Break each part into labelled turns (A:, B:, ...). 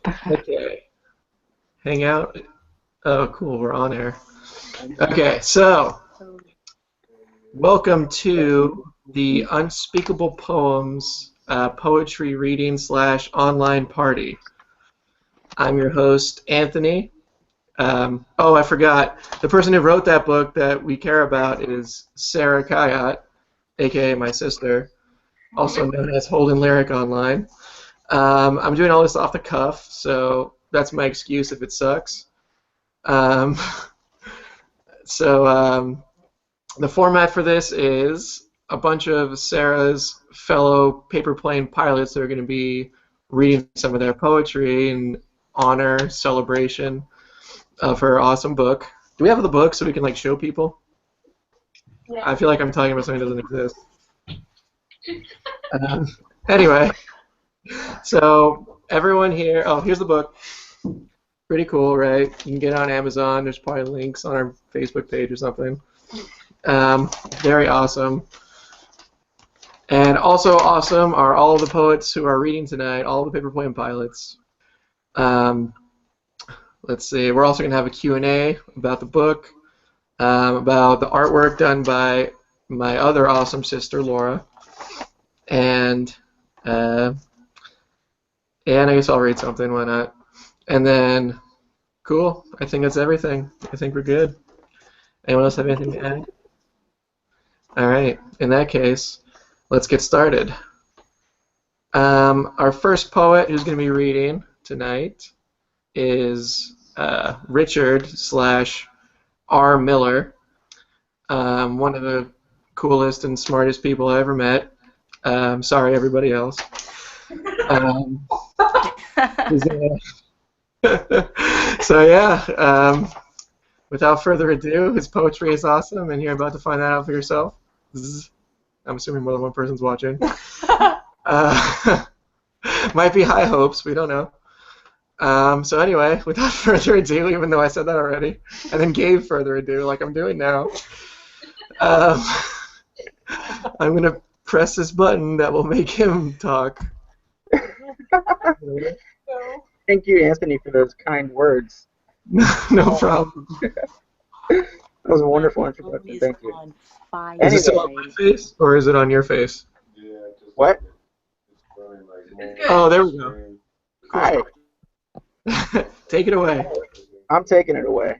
A: Okay. Hang out. Oh, cool. We're on air. Okay, so welcome to the Unspeakable Poems poetry reading / online party. I'm your host, Anthony. Oh, I forgot. The person who wrote that book that we care about is Sara Khayat, aka my sister, also known as Holden Lyric online. I'm doing all this off the cuff, so that's my excuse if it sucks. Um, so the format for this is a bunch of Sarah's fellow paper plane pilots that are going to be reading some of their poetry in honor, celebration of her awesome book. Do we have the book so we can like show people? Yeah. I feel like I'm talking about something that doesn't exist. Anyway, so everyone here, oh, here's the book. Pretty cool, right? You can get it on Amazon. There's probably links on our Facebook page or something. Very awesome. And also awesome are all of the poets who are reading tonight, all of the paper plane pilots. Let's see, we're also going to have a Q&A about the book, about the artwork done by my other awesome sister, Laura. And I guess I'll read something, why not? And then, cool, I think that's everything. I think we're good. Anyone else have anything to add? All right, in that case, let's get started. Our first poet who's going to be reading tonight is Richard / R. Miller, one of the coolest and smartest people I ever met. Sorry, everybody else. So yeah, without further ado, his poetry is awesome, and you're about to find that out for yourself. I'm assuming more than one person's watching. Might be high hopes, we don't know. So anyway, without further ado, even though I said that already, and then gave further ado, like I'm doing now, I'm going to press this button that will make him talk.
B: Thank you, Anthony, for those kind words.
A: No problem.
B: That was a wonderful introduction. Thank you.
A: Is it still on my face, or is it on your face?
B: What?
A: Oh, there we go. Cool.
B: Hi.
A: Take it away.
B: I'm taking it away.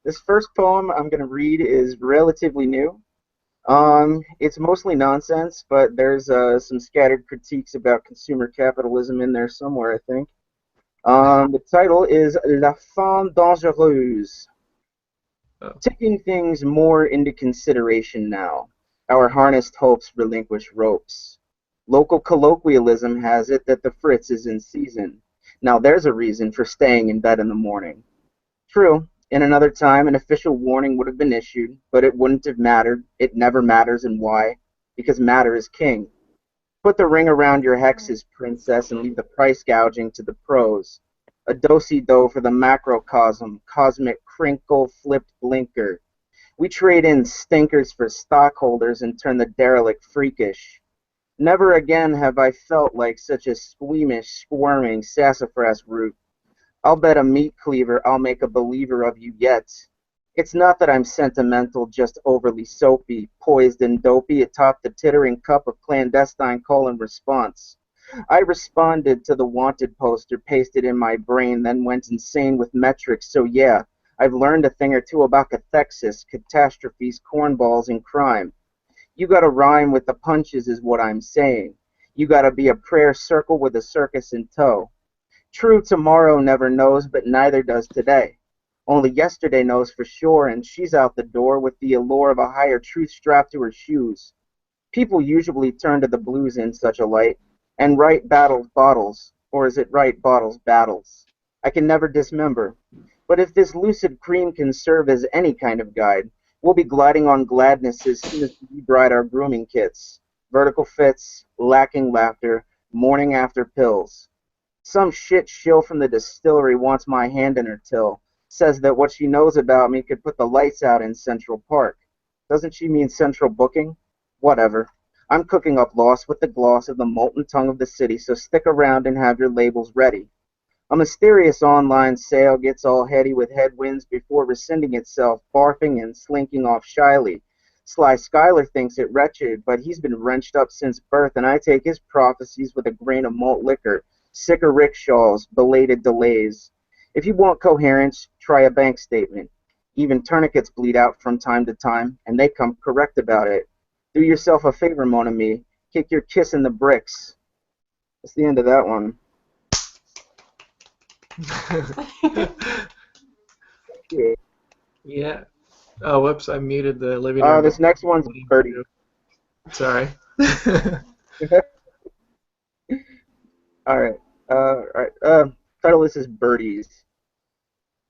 B: This first poem I'm going to read is relatively new. It's mostly nonsense, but there's some scattered critiques about consumer capitalism in there somewhere, I think. The title is La Femme Dangereuse. Taking things more into consideration now. Our harnessed hopes relinquish ropes. Local colloquialism has it that the Fritz is in season. Now there's a reason for staying in bed in the morning. True, in another time an official warning would have been issued, but it wouldn't have mattered. It never matters, and why? Because matter is king. Put the ring around your hexes, princess, and leave the price gouging to the pros. A do-si-do for the macrocosm, cosmic crinkle-flipped blinker. We trade in stinkers for stockholders and turn the derelict freakish. Never again have I felt like such a squeamish, squirming sassafras root. I'll bet a meat cleaver I'll make a believer of you yet. It's not that I'm sentimental, just overly soapy, poised and dopey atop the tittering cup of clandestine call and response. I responded to the wanted poster pasted in my brain, then went insane with metrics, so yeah, I've learned a thing or two about cathexis, catastrophes, cornballs, and crime. You gotta rhyme with the punches is what I'm saying. You gotta be a prayer circle with a circus in tow. True, tomorrow never knows, but neither does today. Only yesterday knows for sure, and she's out the door with the allure of a higher truth strapped to her shoes. People usually turn to the blues in such a light, and write battles bottles, or is it right bottles battles? I can never dismember. But if this lucid cream can serve as any kind of guide, we'll be gliding on gladness as soon as we bride our grooming kits. Vertical fits, lacking laughter, morning after pills. Some shit shill from the distillery wants my hand in her till, says that what she knows about me could put the lights out in Central Park. Doesn't she mean central booking? Whatever. I'm cooking up loss with the gloss of the molten tongue of the city, so stick around and have your labels ready. A mysterious online sale gets all heady with headwinds before rescinding itself, barfing and slinking off shyly. Sly Skylar thinks it wretched, but he's been wrenched up since birth, and I take his prophecies with a grain of malt liquor. Sicker rickshaws, belated delays. If you want coherence, try a bank statement. Even tourniquets bleed out from time to time, and they come correct about it. Do yourself a favor, mon ami. Kick your kiss in the bricks. That's the end of that one.
A: Yeah. Oh, whoops! I muted the living room.
B: This next one's Birdie.
A: Sorry.
B: All right. Title this is Birdies.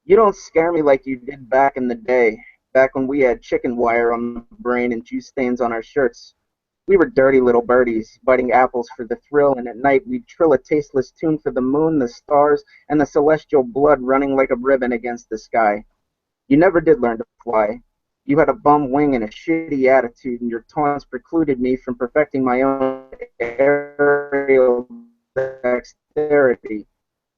B: You don't scare me like you did back in the day, back when we had chicken wire on the brain and juice stains on our shirts. We were dirty little birdies, biting apples for the thrill, and at night we'd trill a tasteless tune for the moon, the stars, and the celestial blood running like a ribbon against the sky. You never did learn to fly. You had a bum wing and a shitty attitude, and your taunts precluded me from perfecting my own aerial dexterity.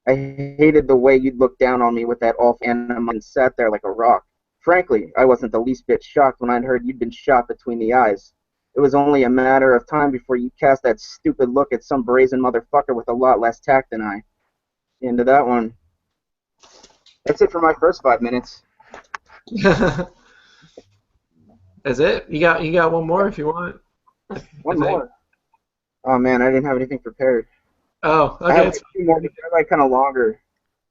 B: I hated the way you'd look down on me with that awful anima and sat there like a rock. Frankly, I wasn't the least bit shocked when I'd heard you'd been shot between the eyes. It was only a matter of time before you cast that stupid look at some brazen motherfucker with a lot less tact than I. Into that one. That's it for my first 5 minutes.
A: Is it? You got one more if you want.
B: One more. Oh man, I didn't have anything prepared.
A: Oh, okay.
B: I have like 2 more, but they're like kind of longer.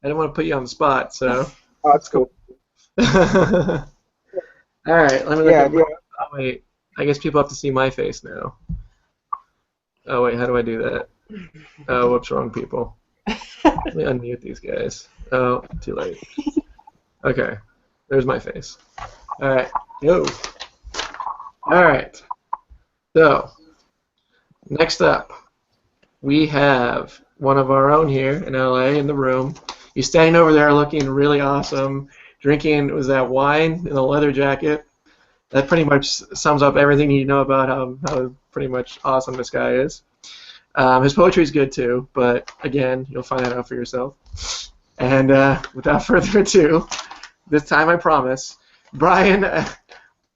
A: I didn't want to put you on the spot, so.
B: Oh, that's cool.
A: All right, let me look at my... Oh, wait. I guess people have to see my face now. Oh, wait, how do I do that? Oh, whoops, wrong people. Let me unmute these guys. Oh, too late. Okay, there's my face. All right, yo. All right, so next up, we have one of our own here in LA in the room. He's standing over there looking really awesome, drinking, was that wine in a leather jacket? That pretty much sums up everything you know about how pretty much awesome this guy is. His poetry is good too, but again, you'll find that out for yourself. And without further ado, this time I promise, Brian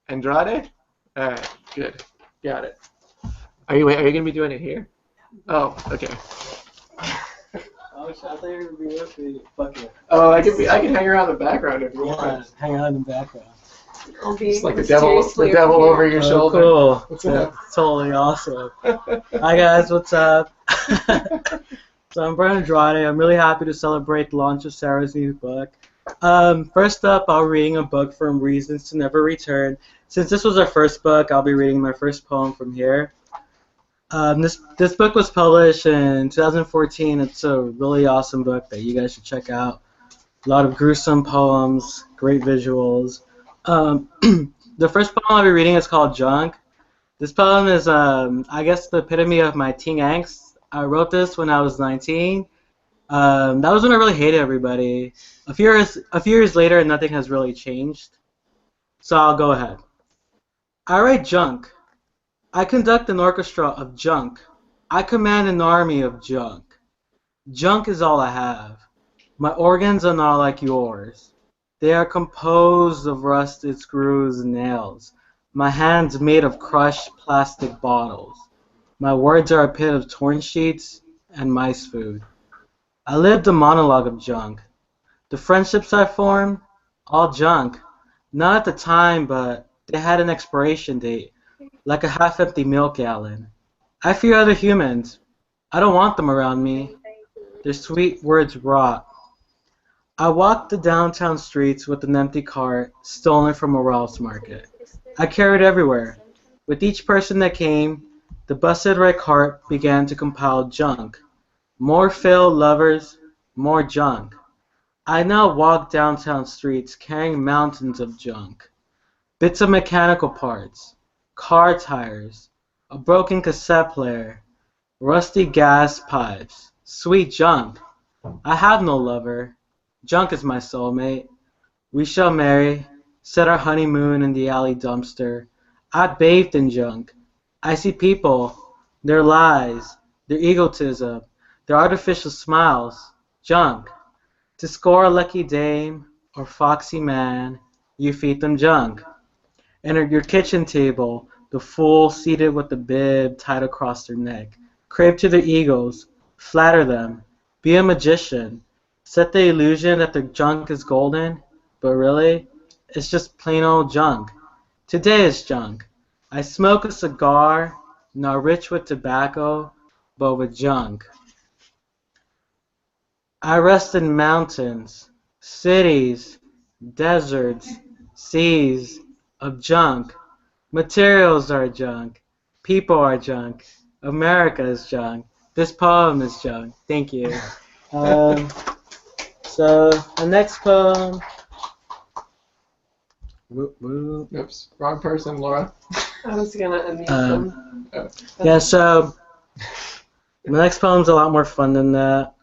A: Andrade? All right, good, got it. Are you gonna be doing it here? Oh, okay.
C: I thought you were gonna be with me. Fuck it.
A: Oh, I can hang around in the background if you want.
C: Hang out in the background.
D: I'll be
A: it's like the devil over your shoulder.
C: Cool. That's totally awesome. Hi guys, what's up? So I'm Brian Andrade. I'm really happy to celebrate the launch of Sarah's new book. First up, I'll be reading a book from Reasons to Never Return. Since this was our first book, I'll be reading my first poem from here. This book was published in 2014. It's a really awesome book that you guys should check out. A lot of gruesome poems, great visuals. The first poem I'll be reading is called Junk. This poem is, I guess, the epitome of my teen angst. I wrote this when I was 19. That was when I really hated everybody. A few years later, nothing has really changed. So I'll go ahead. I write junk. I conduct an orchestra of junk. I command an army of junk. Junk is all I have. My organs are not like yours. They are composed of rusted screws and nails. My hands made of crushed plastic bottles. My words are a pit of torn sheets and mice food. I lived a monologue of junk. The friendships I formed, all junk. Not at the time, but they had an expiration date, like a half-empty milk gallon. I fear other humans. I don't want them around me. Their sweet words rot. I walked the downtown streets with an empty cart stolen from a Ralph's market. I carried everywhere. With each person that came, the busted red cart began to compile junk. More failed lovers, more junk. I now walk downtown streets carrying mountains of junk. Bits of mechanical parts, car tires, a broken cassette player, rusty gas pipes, sweet junk. I have no lover. Junk is my soulmate. We shall marry, set our honeymoon in the alley dumpster. I bathed in junk. I see people, their lies, their egotism, their artificial smiles, junk. To score a lucky dame or foxy man, you feed them junk. And at your kitchen table, the fool seated with the bib tied across their neck. Crave to their egos, flatter them, be a magician, set the illusion that their junk is golden, but really, it's just plain old junk. Today is junk. I smoke a cigar, not rich with tobacco, but with junk. I rest in mountains, cities, deserts, seas of junk. Materials are junk. People are junk. America is junk. This poem is junk. Thank you. So the next poem.
A: Oops, wrong person, Laura.
D: I was gonna unmute them.
C: Yeah, so the next poem's a lot more fun than that.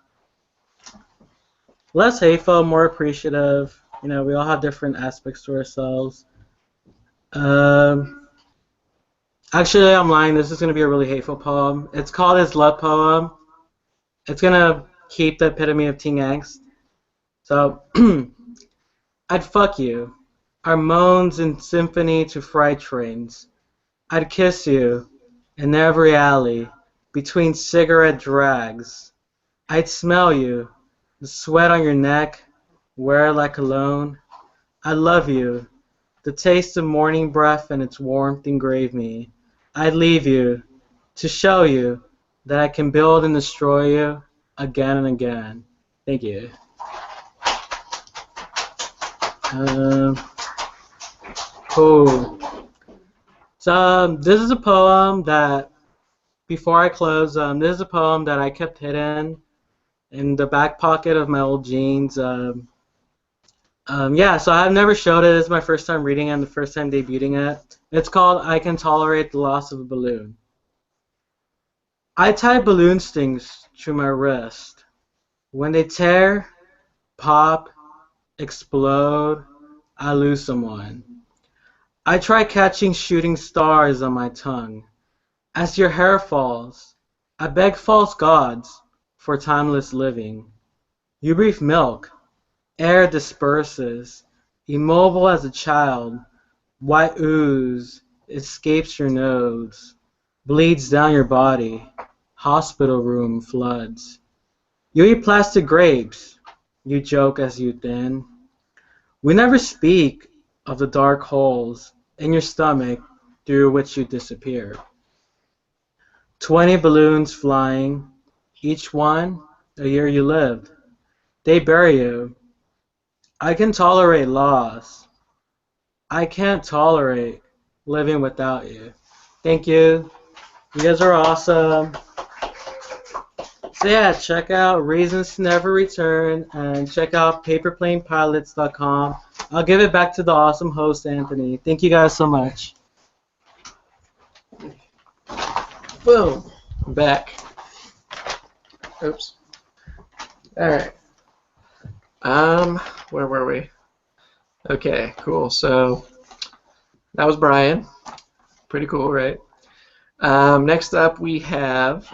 C: Less hateful, more appreciative. You know, we all have different aspects to ourselves. Actually, I'm lying. This is going to be a really hateful poem. It's called his love poem. It's going to keep the epitome of teen angst. So, I'd fuck you. Our moans in symphony to freight trains. I'd kiss you in every alley between cigarette drags. I'd smell you, the sweat on your neck, wear like cologne. I love you, the taste of morning breath and its warmth engrave me. I'd leave you to show you that I can build and destroy you again and again. Thank you. Cool. So this is a poem that, before I close, this is a poem that I kept hidden in the back pocket of my old jeans. Yeah, so I've never showed it. This is my first time reading it and the first time debuting it. It's called I Can Tolerate the Loss of a Balloon. I tie balloon stings to my wrist. When they tear, pop, explode, I lose someone. I try catching shooting stars on my tongue. As your hair falls, I beg false gods for timeless living. You breathe milk. Air disperses. Immobile as a child, white ooze escapes your nose, bleeds down your body. Hospital room floods. You eat plastic grapes. You joke as you thin. We never speak of the dark holes in your stomach through which you disappear. 20 balloons flying, each one a year you lived. They bury you. I can tolerate loss. I can't tolerate living without you. Thank you. You guys are awesome. So yeah, check out Reasons to Never Return and check out paperplanepilots.com. I'll give it back to the awesome host, Anthony. Thank you guys so much.
A: Boom. I'm back. Oops. Alright. Where were we? Okay, cool. So that was Brian. Pretty cool, right? Next up we have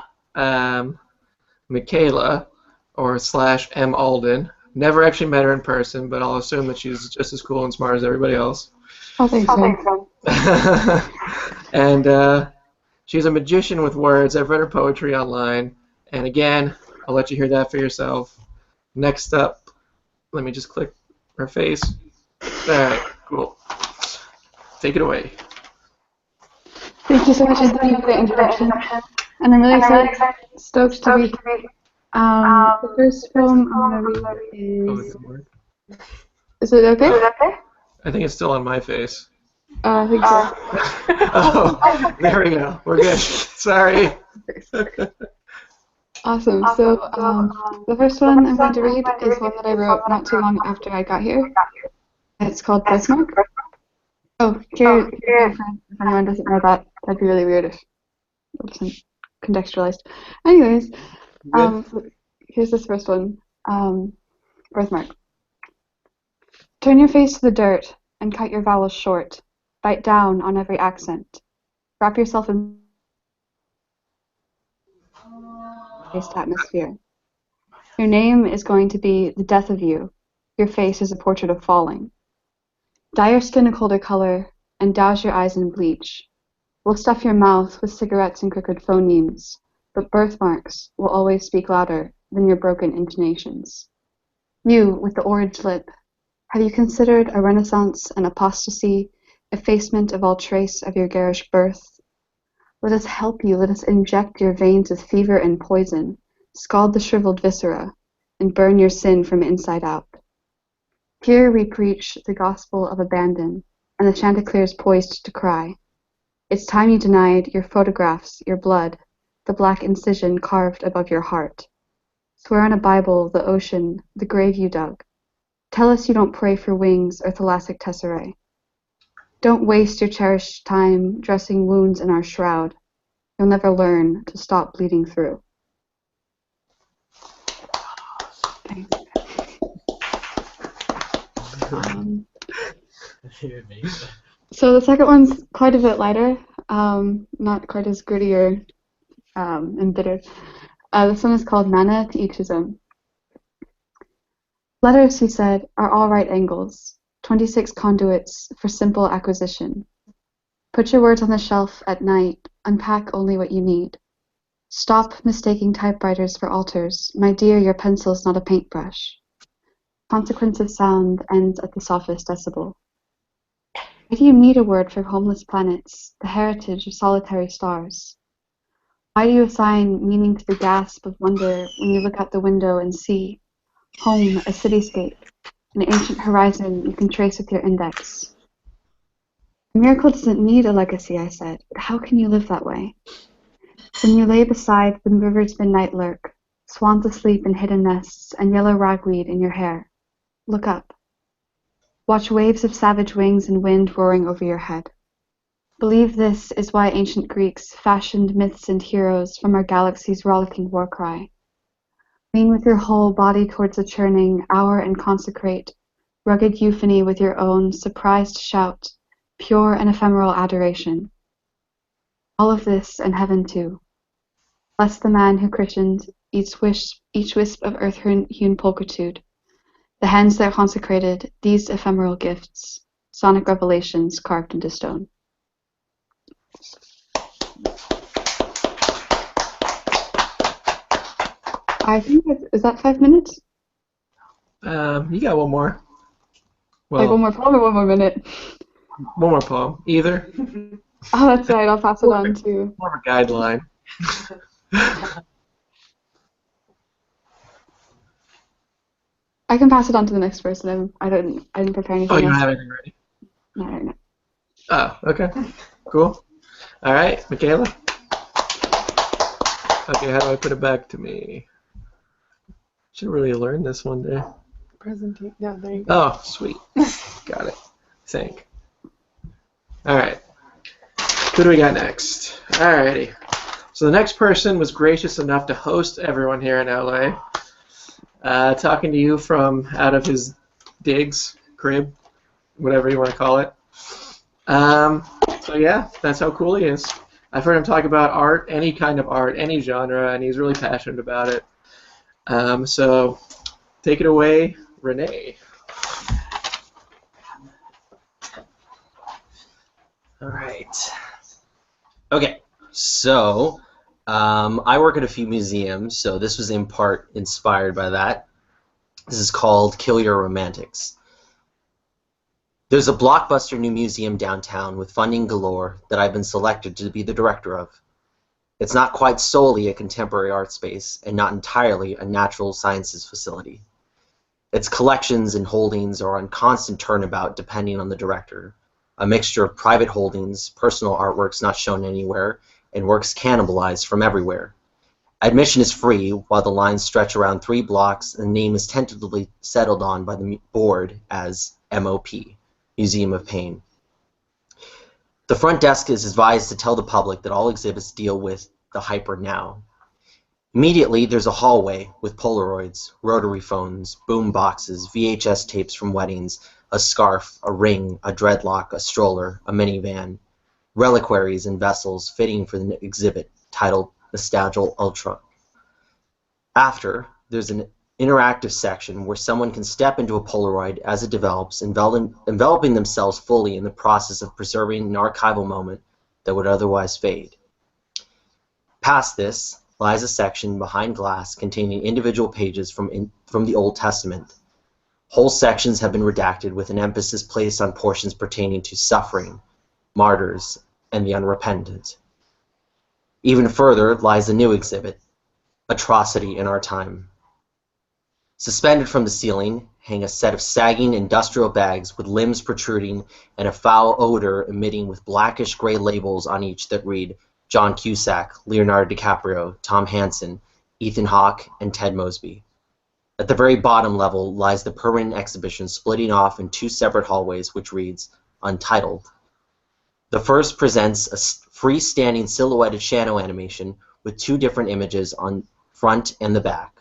A: Michaela, or / M. Alden. Never actually met her in person, but I'll assume that she's just as cool and smart as everybody else.
D: Oh, thanks, so.
A: And she's a magician with words. I've read her poetry online. And again, I'll let you hear that for yourself. Next up, let me just click her face. Alright, cool. Take it away.
D: Thank you so much, Anthony, for the introduction. And I'm really stoked to read. The first poem I'm going to read is... Is it okay?
A: I think it's still on my face.
D: I think so.
A: Oh, there we go. We're good. Sorry.
D: Awesome. So the first one I'm going to read is one that I wrote not too long after I got here. It's called Birthmark. Oh, here, if anyone doesn't know that, that'd be really weird if it wasn't contextualized. Anyways, so here's this first one. Birthmark. Turn your face to the dirt and cut your vowels short. Bite down on every accent. Wrap yourself in fast-paced atmosphere. Your name is going to be the death of you. Your face is a portrait of falling. Dye your skin a colder color and douse your eyes in bleach. We'll stuff your mouth with cigarettes and crooked phonemes, but birthmarks will always speak louder than your broken intonations. You, with the orange lip, have you considered a renaissance and apostasy, effacement of all trace of your garish birth? Let us help you, let us inject your veins with fever and poison, scald the shriveled viscera, and burn your sin from inside out. Here we preach the gospel of abandon, and the chanticleer is poised to cry. It's time you denied your photographs, your blood, the black incision carved above your heart. Swear on a Bible, the ocean, the grave you dug. Tell us you don't pray for wings or thoracic tesserae. Don't waste your cherished time dressing wounds in our shroud. You'll never learn to stop bleeding through. Thanks. So the second one's quite a bit lighter, not quite as gritty or embittered. This one is called Mana to Each His Own. Letters, he said, are all right angles, 26 conduits for simple acquisition. Put your words on the shelf at night, unpack only what you need. Stop mistaking typewriters for altars. My dear, your pencil's not a paintbrush. Consequence of sound ends at the softest decibel. Why do you need a word for homeless planets, the heritage of solitary stars? Why do you assign meaning to the gasp of wonder when you look out the window and see home, a cityscape, an ancient horizon you can trace with your index? A miracle doesn't need a legacy, I said, but how can you live that way? When you lay beside the river's midnight lurk, swans asleep in hidden nests, and yellow ragweed in your hair, look up. Watch waves of savage wings and wind roaring over your head. Believe this is why ancient Greeks fashioned myths and heroes from our galaxy's rollicking war cry. Lean with your whole body towards the churning hour and consecrate rugged euphony with your own surprised shout, pure and ephemeral adoration. All of this and heaven too. Bless the man who christened each wisp of earth-hewn pulchritude, the hands that consecrated these ephemeral gifts, sonic revelations carved into stone. I think is that 5 minutes?
A: You got one more. Well,
D: Like one more poem or 1 more minute?
A: one more poem. Either.
D: Oh, that's right. I'll pass it on to.
A: More of a guideline.
D: I can pass it on to the next person. I didn't prepare anything.
A: Oh, you don't
D: else.
A: have anything ready?
D: No, no, no.
A: Oh, okay. Cool. All right, Michaela. Okay, how do I put it back to me? Should really learn this one day.
E: Presentation. No, there you go.
A: Oh, sweet. Got it. Sync. All right. Who do we got next? Alrighty. So the next person was gracious enough to host everyone here in LA. Talking to you from out of his digs, crib, whatever you want to call it. So yeah, that's how cool he is. I've heard him talk about art, any kind of art, any genre, and he's really passionate about it. So take it away, Renee.
F: All right. Okay, so I work at a few museums, so this was in part inspired by that. This is called Kill Your Romantics. There's a blockbuster new museum downtown with funding galore that I've been selected to be the director of. It's not quite solely a contemporary art space and not entirely a natural sciences facility. Its collections and holdings are on constant turnabout depending on the director. A mixture of private holdings, personal artworks not shown anywhere, and works cannibalized from everywhere. Admission is free while the lines stretch around 3 blocks and the name is tentatively settled on by the board as MOP, Museum of Pain. The front desk is advised to tell the public that all exhibits deal with the hyper now. Immediately, there's a hallway with Polaroids, rotary phones, boom boxes, VHS tapes from weddings, a scarf, a ring, a dreadlock, a stroller, a minivan, reliquaries and vessels fitting for the exhibit titled Nostalgia Ultra. After, there's an interactive section where someone can step into a Polaroid as it develops, enveloping themselves fully in the process of preserving an archival moment that would otherwise fade. Past this lies a section behind glass containing individual pages from the Old Testament. Whole sections have been redacted with an emphasis placed on portions pertaining to suffering, martyrs, and the unrepentant. Even further lies a new exhibit, Atrocity in Our Time. Suspended from the ceiling hang a set of sagging industrial bags with limbs protruding and a foul odor emitting with blackish gray labels on each that read John Cusack, Leonardo DiCaprio, Tom Hansen, Ethan Hawke, and Ted Mosby. At the very bottom level lies the permanent exhibition splitting off in two separate hallways which reads Untitled. The first presents a freestanding silhouetted shadow animation with two different images on front and the back.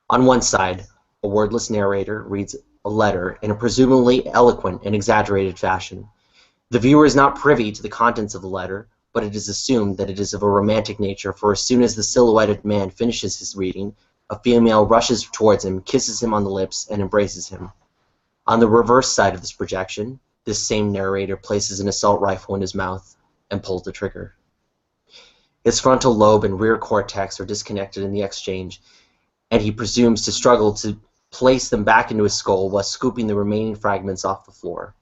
F: On one side, a wordless narrator reads a letter in a presumably eloquent and exaggerated fashion. The viewer is not privy to the contents of the letter, but it is assumed that it is of a romantic nature, for as soon as the silhouetted man finishes his reading, a female rushes towards him, kisses him on the lips, and embraces him. On the reverse side of this projection, this same narrator places an assault rifle in his mouth and pulls the trigger. His frontal lobe and rear cortex are disconnected in the exchange, and he presumes to struggle to place them back into his skull while scooping the remaining fragments off the floor.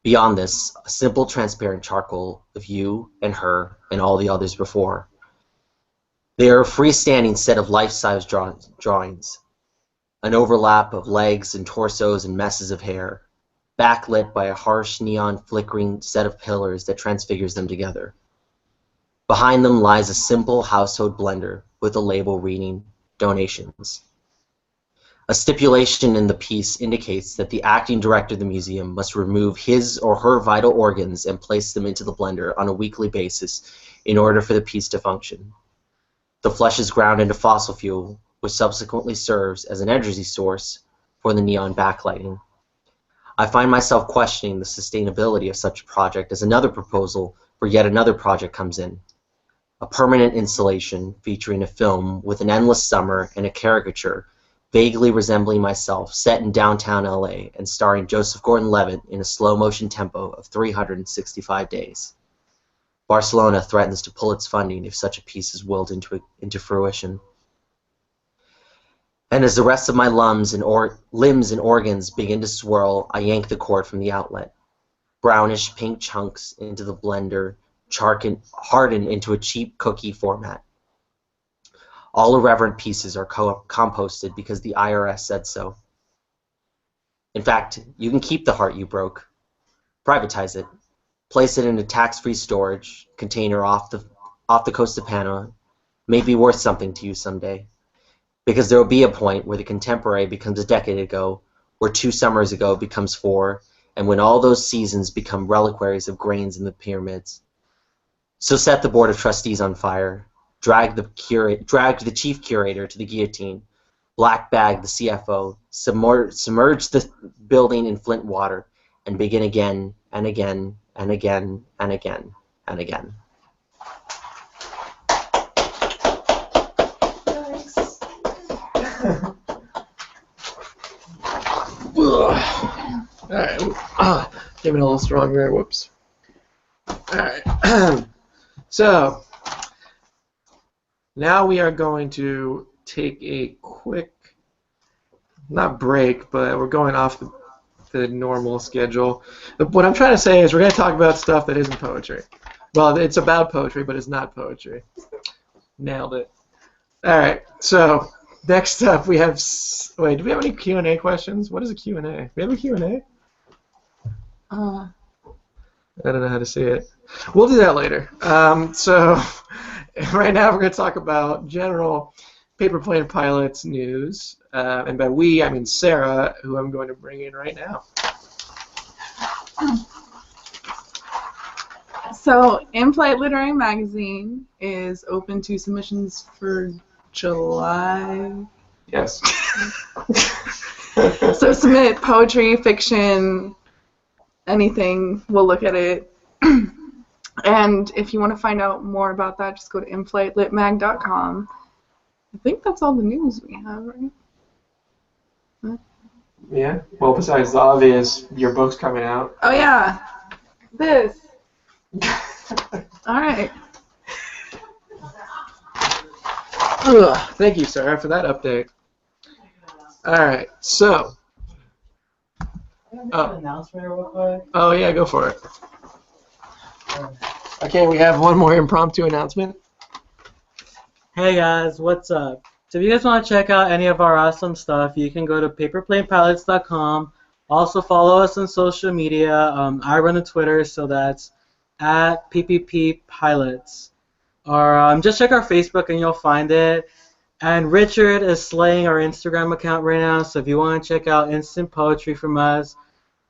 F: Beyond this, a simple transparent charcoal of you and her and all the others before. They are a freestanding set of life-size drawings, an overlap of legs and torsos and messes of hair, backlit by a harsh neon flickering set of pillars that transfigures them together. Behind them lies a simple household blender with a label reading Donations. A stipulation in the piece indicates that the acting director of the museum must remove his or her vital organs and place them into the blender on a weekly basis in order for the piece to function. The flesh is ground into fossil fuel, which subsequently serves as an energy source for the neon backlighting. I find myself questioning the sustainability of such a project as another proposal for yet another project comes in. A permanent installation featuring a film with an endless summer and a caricature vaguely resembling myself set in downtown LA and starring Joseph Gordon-Levitt in a slow-motion tempo of 365 days. Barcelona threatens to pull its funding if such a piece is willed into fruition. And as the rest of my limbs and organs begin to swirl, I yank the cord from the outlet. Brownish pink chunks into the blender harden into a cheap cookie format. All irreverent pieces are composted because the IRS said so. In fact, you can keep the heart you broke. Privatize it. Place it in a tax-free storage container off the coast of Panama. May be worth something to you someday. Because there will be a point where the contemporary becomes a decade ago, where 2 summers ago becomes 4, and when all those seasons become reliquaries of grains in the pyramids. So set the board of trustees on fire, drag the chief curator to the guillotine, black bag the CFO, submerge the building in Flint water, and begin again and again and again and again and again.
A: Nice. All right. Came in a little strong there. Whoops. All right. So now we are going to take a quick, not break, but we're going off the normal schedule. What I'm trying to say is we're going to talk about stuff that isn't poetry. Well, it's about poetry, but it's not poetry. Nailed it. All right. So next up we have. Wait, do we have any Q&A questions? What is a Q&A? Do we have a Q&A? I don't know how to say it. We'll do that later. So right now we're going to talk about general paper plane pilots news. And by we, I mean Sara, who I'm going to bring in right now.
E: So, In-Flight Literary Magazine is open to submissions for July.
A: Yes.
E: So submit poetry, fiction, anything. We'll look at it. And if you want to find out more about that, just go to inflightlitmag.com. I think that's all the news we have, right?
A: Yeah. Well, besides the obvious, your book's coming out.
E: Oh yeah, this. All right.
A: Ugh, thank you, Sarah, for that update. All right. So.
C: Can I make an announcement real quick?
A: Oh yeah, go for it. Okay, we have one more impromptu announcement.
C: Hey guys, what's up? So if you guys want to check out any of our awesome stuff, you can go to paperplanepilots.com. Also follow us on social media. I run a Twitter, so that's at PPPpilots. Or just check our Facebook and you'll find it. And Richard is slaying our Instagram account right now, so if you want to check out instant poetry from us,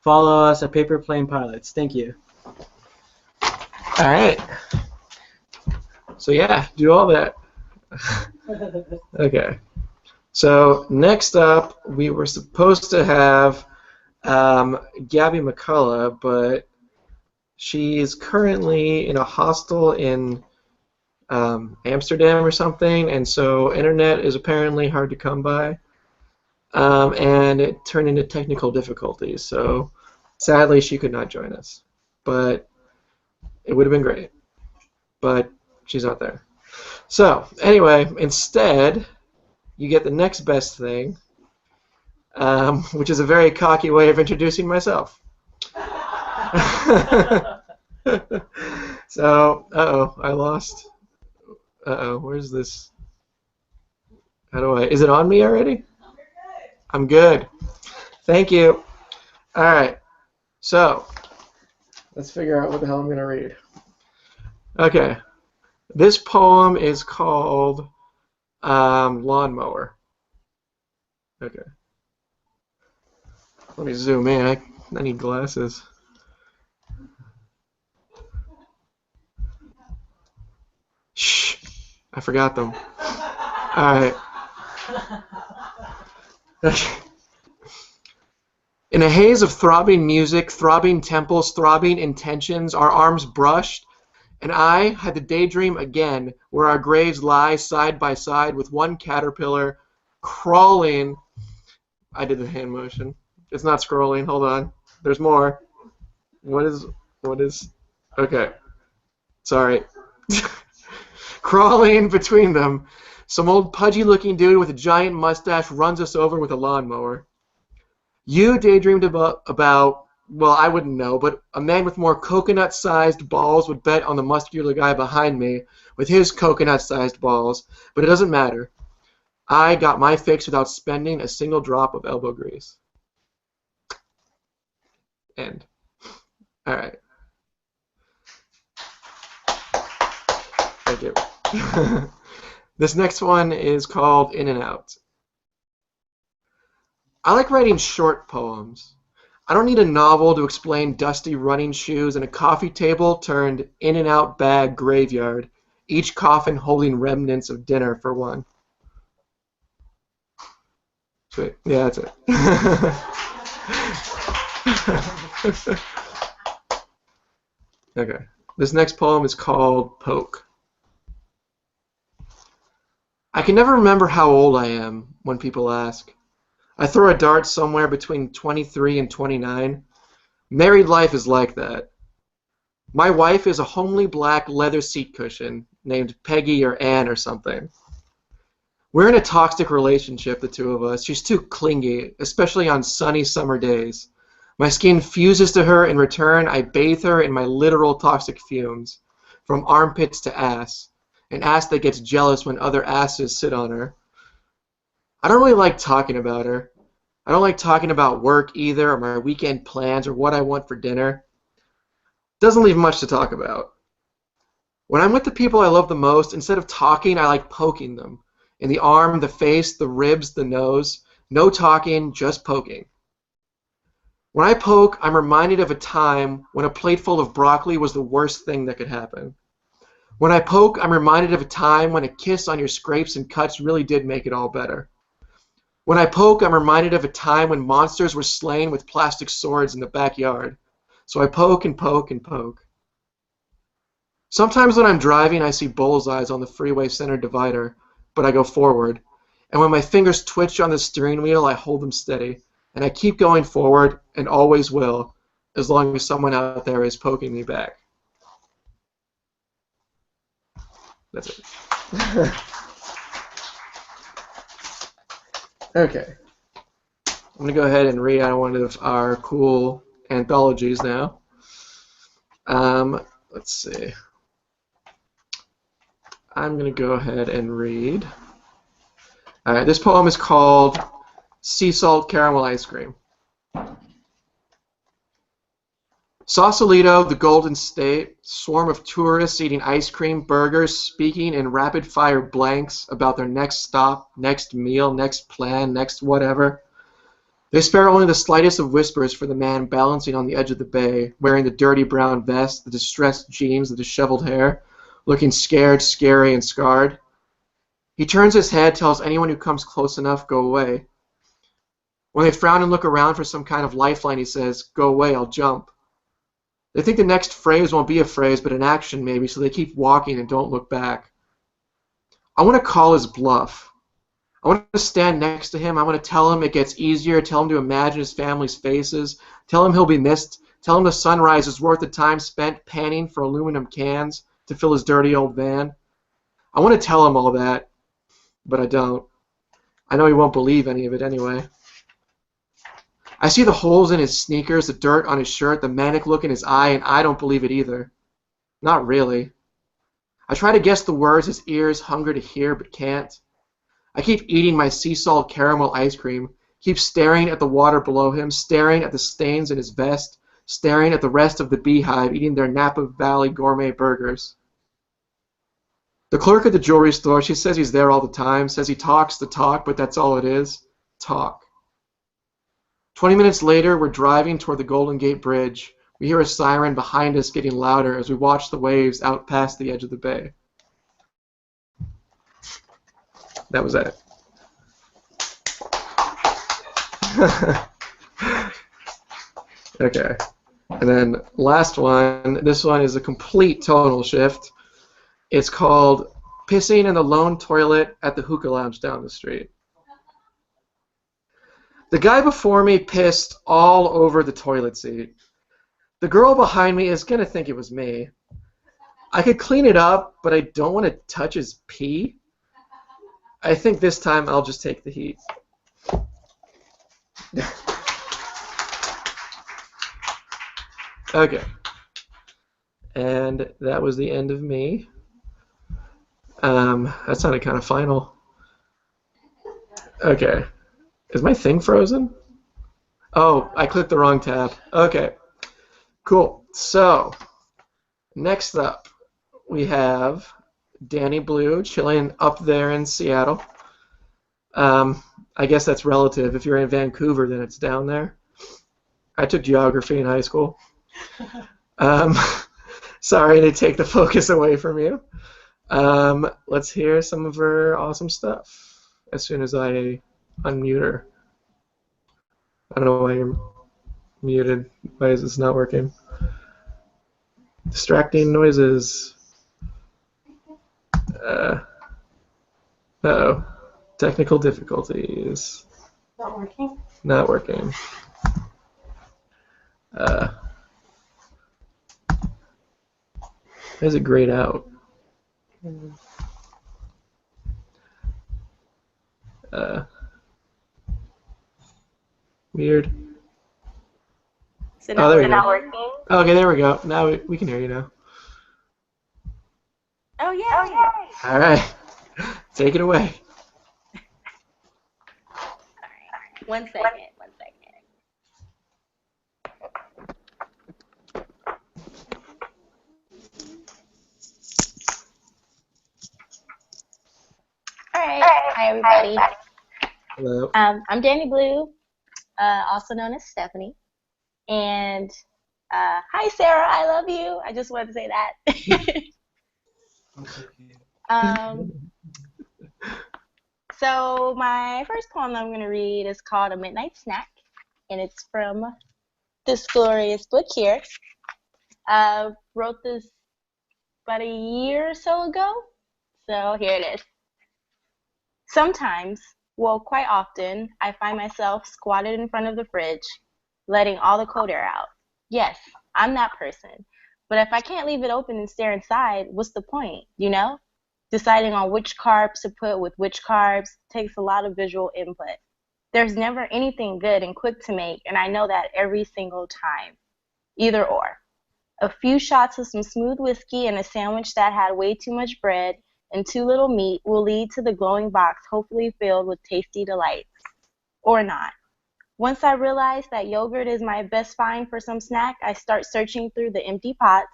C: follow us at paperplanepilots. Thank you.
A: All right. So yeah, do all that. Okay. So next up, we were supposed to have Gabby McCullough, but she is currently in a hostel in Amsterdam or something, and so internet is apparently hard to come by, and it turned into technical difficulties. So sadly, she could not join us, but it would have been great. But she's not there. So anyway, instead, you get the next best thing, which is a very cocky way of introducing myself. So, I lost. Where's this? How do I? Is it on me already? I'm good. Thank you. All right. So, let's figure out what the hell I'm going to read. Okay. This poem is called Lawnmower. Okay. Let me zoom in. I need glasses. Shh. I forgot them. Alright. In a haze of throbbing music, throbbing temples, throbbing intentions, our arms brushed, and I had the daydream again, where our graves lie side by side with one caterpillar crawling. I did the hand motion. It's not scrolling. Hold on. There's more. What is? Okay. Sorry. Crawling between them, some old pudgy-looking dude with a giant mustache runs us over with a lawnmower. You daydreamed about, well, I wouldn't know, but a man with more coconut-sized balls would bet on the muscular guy behind me with his coconut-sized balls, but it doesn't matter. I got my fix without spending a single drop of elbow grease. End. All right. Thank you. This next one is called In and Out. I like writing short poems. I don't need a novel to explain dusty running shoes and a coffee table turned in-and-out bag graveyard, each coffin holding remnants of dinner for one. Sweet. Yeah, that's it. Okay. This next poem is called Poke. I can never remember how old I am when people ask. I throw a dart somewhere between 23 and 29. Married life is like that. My wife is a homely black leather seat cushion named Peggy or Ann or something. We're in a toxic relationship, the two of us. She's too clingy, especially on sunny summer days. My skin fuses to her. In return, I bathe her in my literal toxic fumes, from armpits to ass, an ass that gets jealous when other asses sit on her. I don't really like talking about her. I don't like talking about work either, or my weekend plans, or what I want for dinner. Doesn't leave much to talk about. When I'm with the people I love the most, instead of talking, I like poking them. In the arm, the face, the ribs, the nose. No talking, just poking. When I poke, I'm reminded of a time when a plate full of broccoli was the worst thing that could happen. When I poke, I'm reminded of a time when a kiss on your scrapes and cuts really did make it all better. When I poke, I'm reminded of a time when monsters were slain with plastic swords in the backyard. So I poke and poke and poke. Sometimes when I'm driving, I see bullseyes on the freeway center divider. but I go forward. And when my fingers twitch on the steering wheel, I hold them steady. And I keep going forward, and always will, as long as someone out there is poking me back. That's it. Okay. I'm going to go ahead and read out one of our cool anthologies now. Let's see. I'm going to go ahead and read. All right, this poem is called Sea Salt Caramel Ice Cream. Sausalito, the Golden State, swarm of tourists eating ice cream, burgers, speaking in rapid-fire blanks about their next stop, next meal, next plan, next whatever. They spare only the slightest of whispers for the man balancing on the edge of the bay, wearing the dirty brown vest, the distressed jeans, the disheveled hair, looking scared, scary, and scarred. He turns his head, tells anyone who comes close enough, go away. When they frown and look around for some kind of lifeline, he says, go away, I'll jump. They think the next phrase won't be a phrase, but an action maybe, so they keep walking and don't look back. I want to call his bluff. I want to stand next to him. I want to tell him it gets easier, tell him to imagine his family's faces, tell him he'll be missed, tell him the sunrise is worth the time spent panning for aluminum cans to fill his dirty old van. I want to tell him all that, but I don't. I know he won't believe any of it anyway. I see the holes in his sneakers, the dirt on his shirt, the manic look in his eye, and I don't believe it either. Not really. I try to guess the words his ears hunger to hear, but can't. I keep eating my sea salt caramel ice cream, keep staring at the water below him, staring at the stains in his vest, staring at the rest of the beehive eating their Napa Valley gourmet burgers. The clerk at the jewelry store, she says he's there all the time, says he talks the talk, but that's all it is, talk. 20 minutes later, we're driving toward the Golden Gate Bridge. We hear a siren behind us getting louder as we watch the waves out past the edge of the bay. That was it. Okay. And then last one. This one is a complete tonal shift. It's called Pissing in the Lone Toilet at the Hookah Lounge down the street. The guy before me pissed all over the toilet seat. The girl behind me is going to think it was me. I could clean it up, but I don't want to touch his pee. I think this time I'll just take the heat. Okay. And that was the end of me. That sounded kind of final. Okay. Is my thing frozen? Oh, I clicked the wrong tab. Okay. Cool. So, next up, we have Dani Blue chilling up there in Seattle. I guess that's relative. If you're in Vancouver, then it's down there. I took geography in high school. Sorry to take the focus away from you. Let's hear some of her awesome stuff as soon as I unmute her. I don't know why you're muted. Why is this not working? Distracting noises. Uh-oh. Technical difficulties.
G: Not working?
A: Not working. Is it grayed out? Weird.
G: Is it
A: Oh, there we
G: not
A: go.
G: working?
A: Okay, there we go. Now we can hear you now.
G: Oh, yeah.
A: All right. Take it away.
G: One second. All right. Hi, everybody.
A: Hello.
G: I'm Dani Blue, also known as Stephanie. And hi, Sarah. I love you. I just wanted to say that. So my first poem that I'm going to read is called A Midnight Snack, and it's from this glorious book here. Wrote this about a year or so ago, so here it is. Sometimes, well, quite often, I find myself squatted in front of the fridge, letting all the cold air out. Yes, I'm that person. But if I can't leave it open and stare inside, what's the point, you know? Deciding on which carbs to put with which carbs takes a lot of visual input. There's never anything good and quick to make, and I know that every single time. Either or. A few shots of some smooth whiskey and a sandwich that had way too much bread and too little meat will lead to the glowing box hopefully filled with tasty delights. Or not. Once I realize that yogurt is my best find for some snack, I start searching through the empty pots,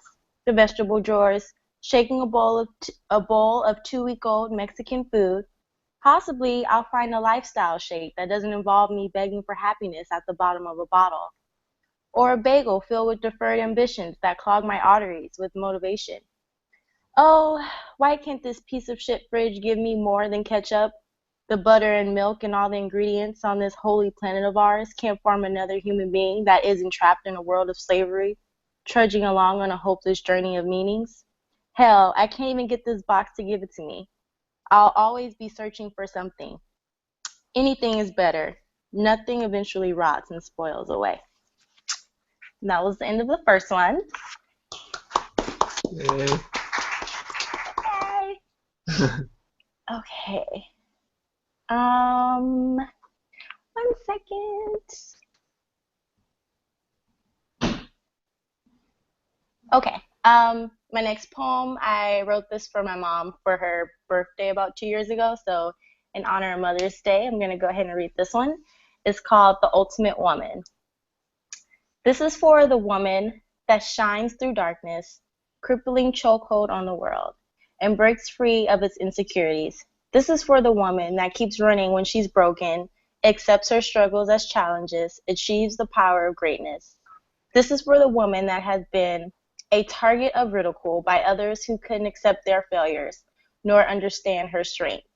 G: the vegetable drawers, shaking a bowl of 2-week-old Mexican food. Possibly I'll find a lifestyle shake that doesn't involve me begging for happiness at the bottom of a bottle. Or a bagel filled with deferred ambitions that clog my arteries with motivation. Oh, why can't this piece of shit fridge give me more than ketchup? The butter and milk and all the ingredients on this holy planet of ours can't form another human being that isn't trapped in a world of slavery, trudging along on a hopeless journey of meanings. Hell, I can't even get this box to give it to me. I'll always be searching for something. Anything is better. Nothing eventually rots and spoils away. And that was the end of the first one.
A: Yay.
G: Yay. Okay. 1 second. Okay. My next poem, I wrote this for my mom for her birthday about 2 years ago. So in honor of Mother's Day, I'm going to go ahead and read this one. It's called The Ultimate Woman. This is for the woman that shines through darkness, crippling chokehold on the world, and breaks free of its insecurities. This is for the woman that keeps running when she's broken, accepts her struggles as challenges, achieves the power of greatness. This is for the woman that has been a target of ridicule by others who couldn't accept their failures, nor understand her strength.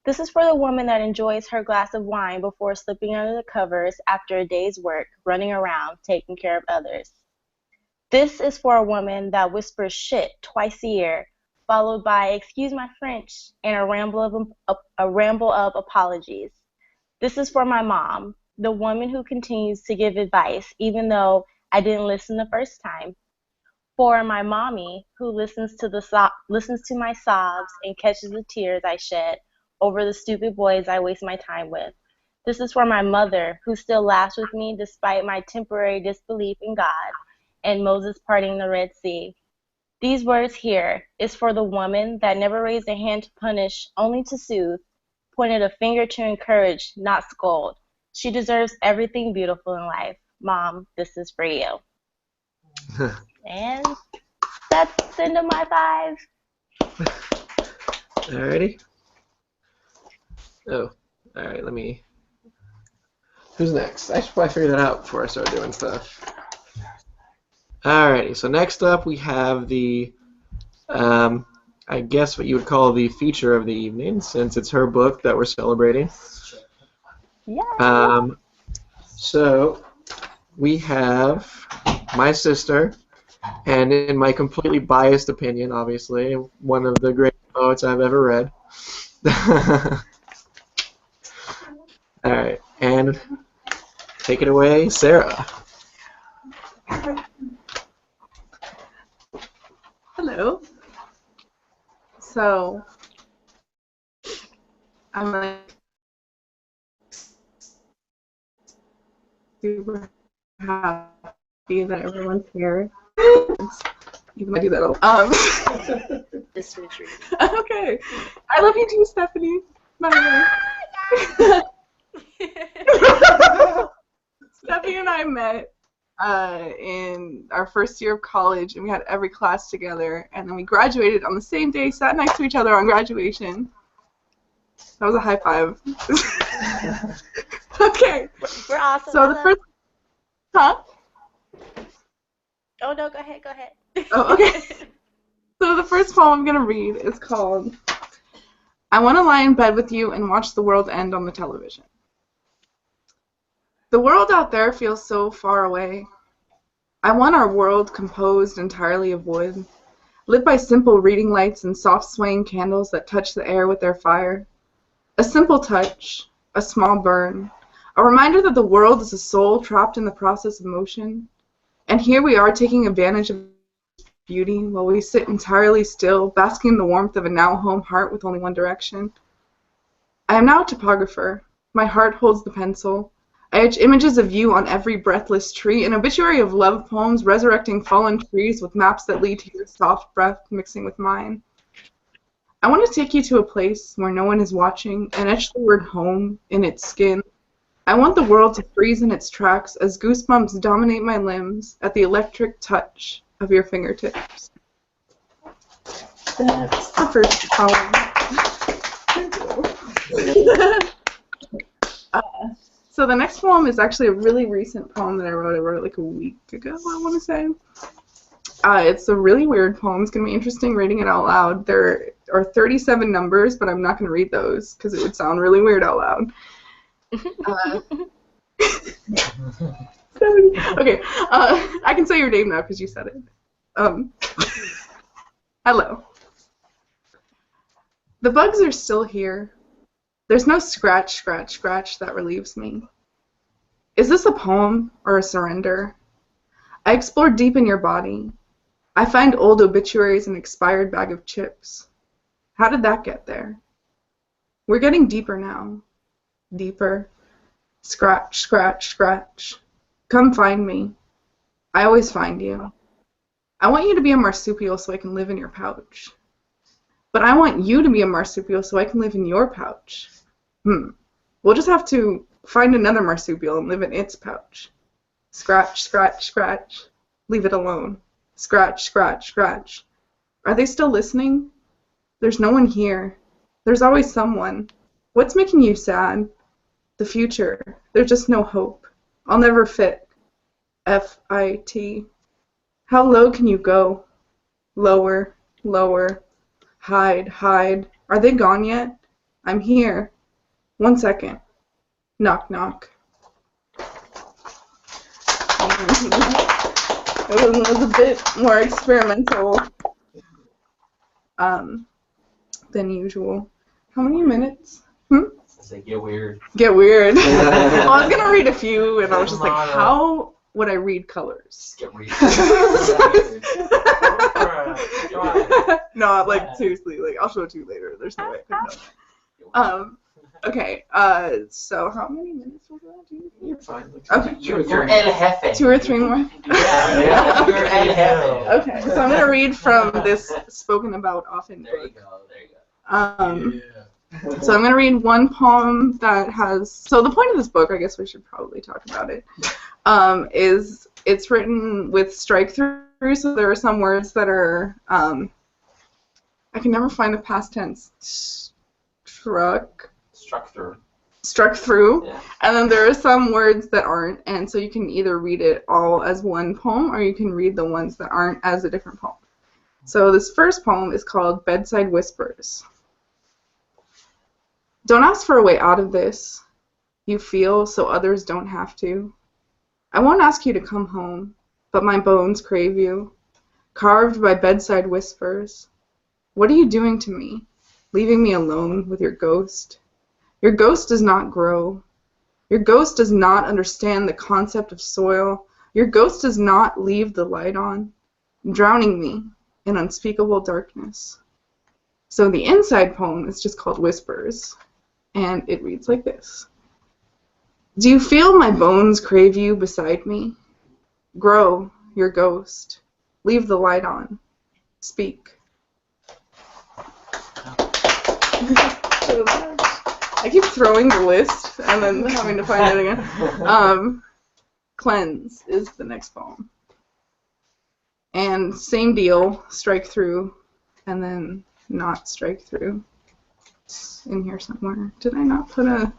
G: This is for the woman that enjoys her glass of wine before slipping under the covers after a day's work, running around, taking care of others. This is for a woman that whispers shit twice a year, followed by, excuse my French, and a ramble of apologies. This is for my mom, the woman who continues to give advice even though I didn't listen the first time. For my mommy, who listens to my sobs and catches the tears I shed over the stupid boys I waste my time with. This is for my mother, who still laughs with me despite my temporary disbelief in God and Moses parting the Red Sea. These words here is for the woman that never raised a hand to punish, only to soothe, pointed a finger to encourage, not scold. She deserves everything beautiful in life. Mom, this is for you. And that's the end of my 5.
A: Alrighty. Oh, alright, who's next? I should probably figure that out before I start doing stuff. Alrighty, so next up we have the, I guess what you would call the feature of the evening, since it's her book that we're celebrating.
G: Yeah.
A: So we have my sister, and in my completely biased opinion, obviously, one of the greatest poets I've ever read. Alright, and take it away, Sarah.
E: Hello. So, I'm like super happy that everyone's here. Even I do that all.
G: This was really
E: Okay. I love you too, Stephanie. By the way. Stephanie and I met in our first year of college, and we had every class together, and then we graduated on the same day, sat next to each other on graduation. That was a high five. Okay.
G: We're awesome.
E: So the first, huh?
G: Oh no, go ahead.
E: Oh, okay. So the first poem I'm gonna read is called "I Want to Lie in Bed with You and Watch the World End on the Television." The world out there feels so far away. I want our world composed entirely of wood, lit by simple reading lights and soft swaying candles that touch the air with their fire. A simple touch, a small burn, a reminder that the world is a soul trapped in the process of motion. And here we are taking advantage of beauty while we sit entirely still, basking in the warmth of a now-home heart with only one direction. I am now a topographer. My heart holds the pencil. I etch images of you on every breathless tree, an obituary of love poems resurrecting fallen trees with maps that lead to your soft breath mixing with mine. I want to take you to a place where no one is watching and etch the word home in its skin. I want the world to freeze in its tracks as goosebumps dominate my limbs at the electric touch of your fingertips. That's the first poem. So the next poem is actually a really recent poem that I wrote. I wrote it like a week ago, I want to say. It's a really weird poem. It's going to be interesting reading it out loud. There are 37 numbers, but I'm not going to read those because it would sound really weird out loud. Okay, I can say your name now because you said it. Hello. The bugs are still here. There's no scratch, scratch, scratch that relieves me. Is this a poem or a surrender? I explore deep in your body. I find old obituaries and an expired bag of chips. How did that get there? We're getting deeper now. Deeper. Scratch, scratch, scratch. Come find me. I always find you. I want you to be a marsupial so I can live in your pouch. But I want you to be a marsupial so I can live in your pouch. We'll just have to find another marsupial and live in its pouch. Scratch, scratch, scratch. Leave it alone. Scratch, scratch, scratch. Are they still listening? There's no one here. There's always someone. What's making you sad? The future. There's just no hope. I'll never fit. F-I-T. How low can you go? Lower, lower. Hide, hide. Are they gone yet? I'm here. 1 second. Knock, knock. It was a bit more experimental than usual. How many minutes?
F: Say get weird.
E: Get weird. Well, I was going to read a few, and I was just like, how would I read colors?
F: Get weird.
E: No, like, seriously, like, I'll show it to you later. There's no way I could know. Okay, so how many minutes was that?
F: You're fine.
E: Okay.
F: You're El Jefe.
E: 2 or 3 more?
F: Yeah, you're El Jefe.
E: Okay, so I'm going to read from this spoken about often
F: There you
E: book.
F: go, there you go.
E: So I'm going to read one poem that has, so the point of this book, I guess we should probably talk about it, is it's written with strike through, so there are some words that are, I can never find the past tense, struck through,
F: Yeah.
E: and then there are some words that aren't, and so you can either read it all as one poem, or you can read the ones that aren't as a different poem. So this first poem is called Bedside Whispers. Don't ask for a way out of this. You feel so others don't have to. I won't ask you to come home, but my bones crave you, carved by bedside whispers. What are you doing to me, leaving me alone with your ghost? Your ghost does not grow. Your ghost does not understand the concept of soil. Your ghost does not leave the light on, drowning me in unspeakable darkness. So the inside poem is just called Whispers, and it reads like this. Do you feel my bones crave you beside me? Grow, your ghost. Leave the light on. Speak. I keep throwing the list and then having to find it again. Cleanse is the next poem. And same deal, strike through, and then not strike through. It's in here somewhere. Did I not put a...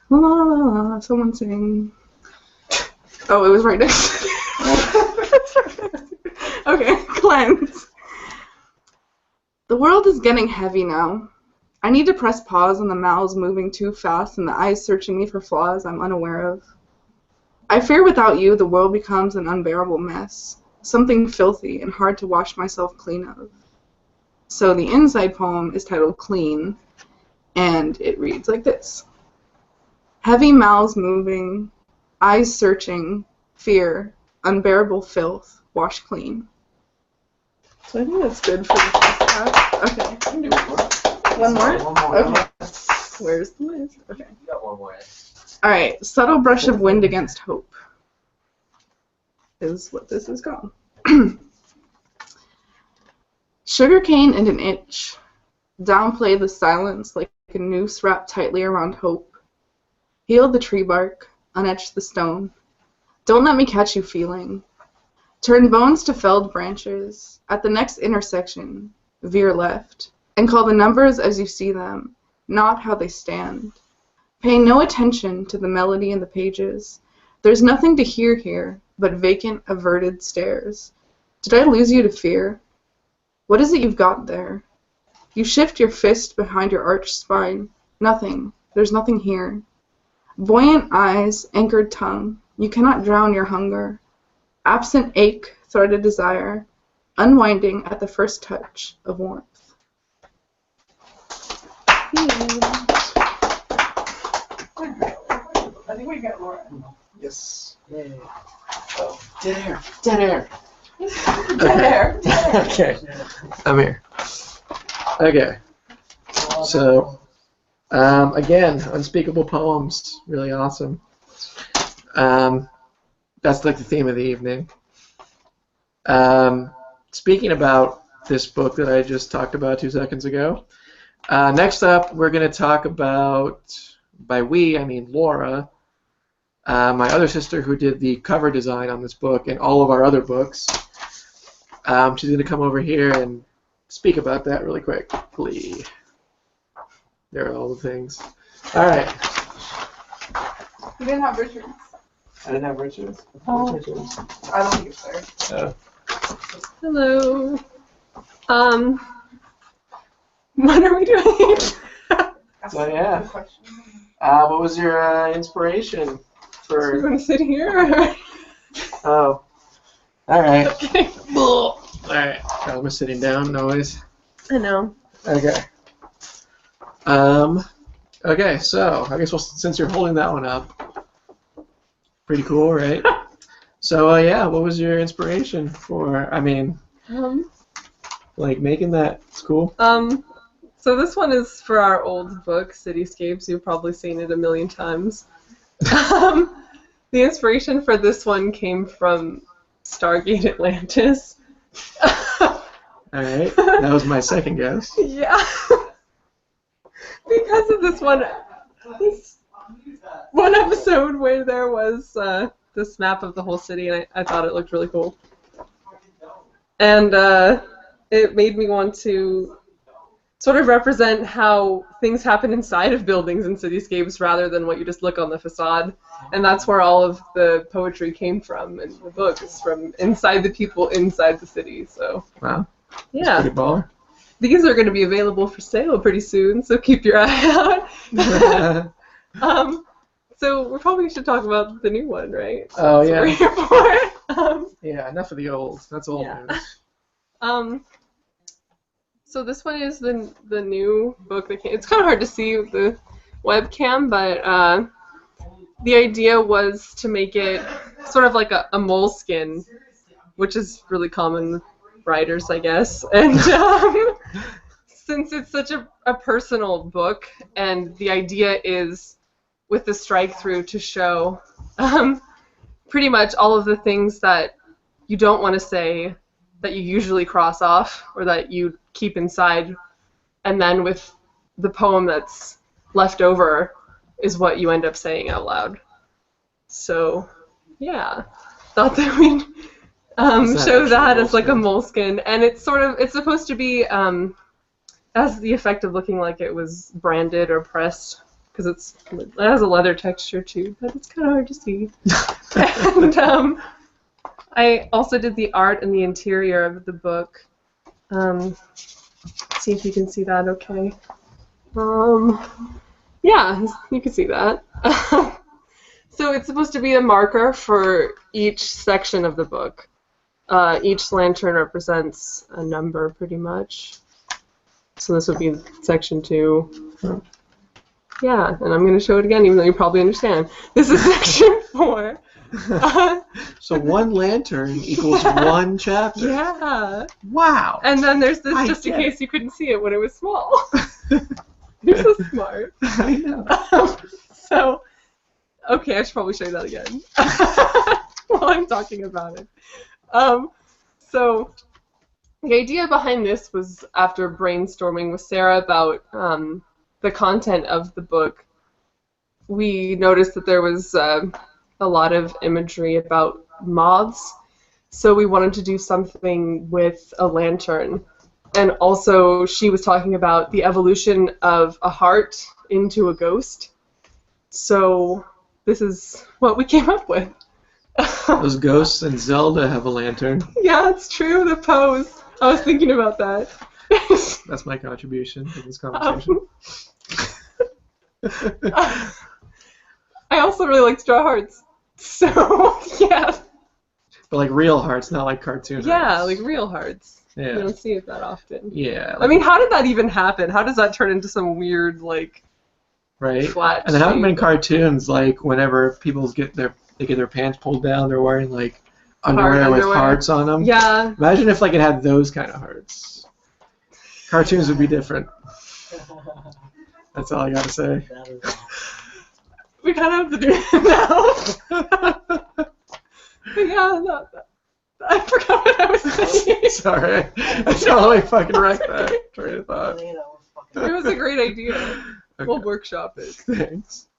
E: La la la la, someone sing. Oh, it was right next to it. Okay, cleanse. The world is getting heavy now. I need to press pause on the mouths moving too fast and the eyes searching me for flaws I'm unaware of. I fear without you the world becomes an unbearable mess, something filthy and hard to wash myself clean of. So the inside poem is titled Clean, And it reads like this. Heavy mouths moving, eyes searching, fear, unbearable filth, wash clean. So I think that's good for the first half. Okay. I can do one more. One more? Okay. Where's the list? Okay.
F: You got one more.
E: Alright. Subtle brush of wind against hope is what this is called. Sugarcane and an itch. Downplay the silence like a noose wrapped tightly around hope. Heal the tree bark, unetch the stone. Don't let me catch you feeling. Turn bones to felled branches. At the next intersection, veer left, and call the numbers as you see them, not how they stand. Pay no attention to the melody in the pages. There's nothing to hear here but vacant, averted stares. Did I lose you to fear? What is it you've got there? You shift your fist behind your arched spine. Nothing. There's nothing here. Buoyant eyes, anchored tongue. You cannot drown your hunger. Absent ache, threaded desire. Unwinding at the first touch of warmth.
A: I think we got Laura. Yes. Yay. Oh, dead air. Dead air. Dead air. Okay. I'm here. Okay. So, again, unspeakable poems. Really awesome. That's like the theme of the evening. Speaking about this book that I just talked about 2 seconds ago, next up we're going to talk about, by we, I mean Laura, my other sister who did the cover design on this book and all of our other books. She's going to come over here and speak about that really quick. Please. There are all the things. All right.
E: You didn't have Richards.
A: I didn't have Richards.
E: Oh.
A: Richards.
E: I don't think it's there.
H: Hello. What are we doing?
A: So yeah. What was your inspiration for?
H: We're gonna sit here.
A: Oh. All right.
H: Okay.
A: All right. I'm sitting down. Noise.
H: I know.
A: Okay. Okay. So I guess since you're holding that one up, pretty cool, right? So yeah, what was your inspiration for? I mean, like making that. It's cool.
H: So this one is for our old book, Cityscapes. You've probably seen it a million times. The inspiration for this one came from Stargate Atlantis.
A: All right, that was my second guess.
H: Yeah. Because of this one episode where there was this map of the whole city, and I thought it looked really cool. And it made me want to sort of represent how things happen inside of buildings and cityscapes rather than what you just look on the facade. And that's where all of the poetry came from in the book. It's from inside the people inside the city. So
A: Wow.
H: Yeah.
A: Pretty baller.
H: These are going to be available for sale pretty soon, so keep your eye out. So we probably should talk about the new one, right?
A: Oh,
H: That's
A: yeah.
H: what we're here for.
A: Yeah, enough of the old. That's old
H: Yeah.
A: news.
H: So this one is the new book that came. It's kind of hard to see with the webcam, but the idea was to make it sort of like a moleskin, which is really common with writers, I guess. And since it's such a personal book, and the idea is with the strike through to show pretty much all of the things that you don't want to say, that you usually cross off or that you keep inside, and then with the poem that's left over is what you end up saying out loud. So yeah, thought that we'd show that as like a moleskin, and it's supposed to be has the effect of looking like it was branded or pressed, because it has a leather texture too, but it's kind of hard to see. And I also did the art and the interior of the book. See if you can see that okay. Yeah, you can see that. So it's supposed to be a marker for each section of the book. Each lantern represents a number pretty much. So this would be section 2. Yeah, and I'm going to show it again, even though you probably understand. This is section 4.
A: So 1 lantern equals 1 chapter.
H: Yeah.
A: Wow.
H: And then there's this,
A: I
H: just in
A: get
H: case you couldn't see it when it was small. You're so smart.
A: I know.
H: So, okay, I should probably show you that again while I'm talking about it. So, the idea behind this was after brainstorming with Sara about the content of the book. We noticed that there was a lot of imagery about moths, so we wanted to do something with a lantern. And also, she was talking about the evolution of a heart into a ghost. So this is what we came up with.
A: Those ghosts in Zelda have a lantern.
H: Yeah, it's true, the pose. I was thinking about that.
A: That's my contribution to this conversation.
H: I also really like to draw hearts. So, yeah.
A: But like real hearts, not like cartoon
H: Yeah,
A: hearts.
H: like real hearts.
A: Yeah.
H: You don't see it that often.
A: Yeah.
H: I mean, how did that even happen? How does that turn into some weird, like,
A: right?
H: flat
A: And there haven't been
H: shape?
A: cartoons like whenever people get their pants pulled down, they're wearing like underwear with
H: underwear.
A: hearts on them.
H: Yeah.
A: Imagine if like it had those kind of hearts. Cartoons would be different. That's all I gotta say.
C: That is awesome.
H: We kind of have to do it now. But yeah, no, I forgot what I was saying.
A: Sorry, I totally fucking wrecked that train of thought.
C: That was fucking
H: It was a great idea.
A: Okay.
H: We'll workshop it.
A: Thanks.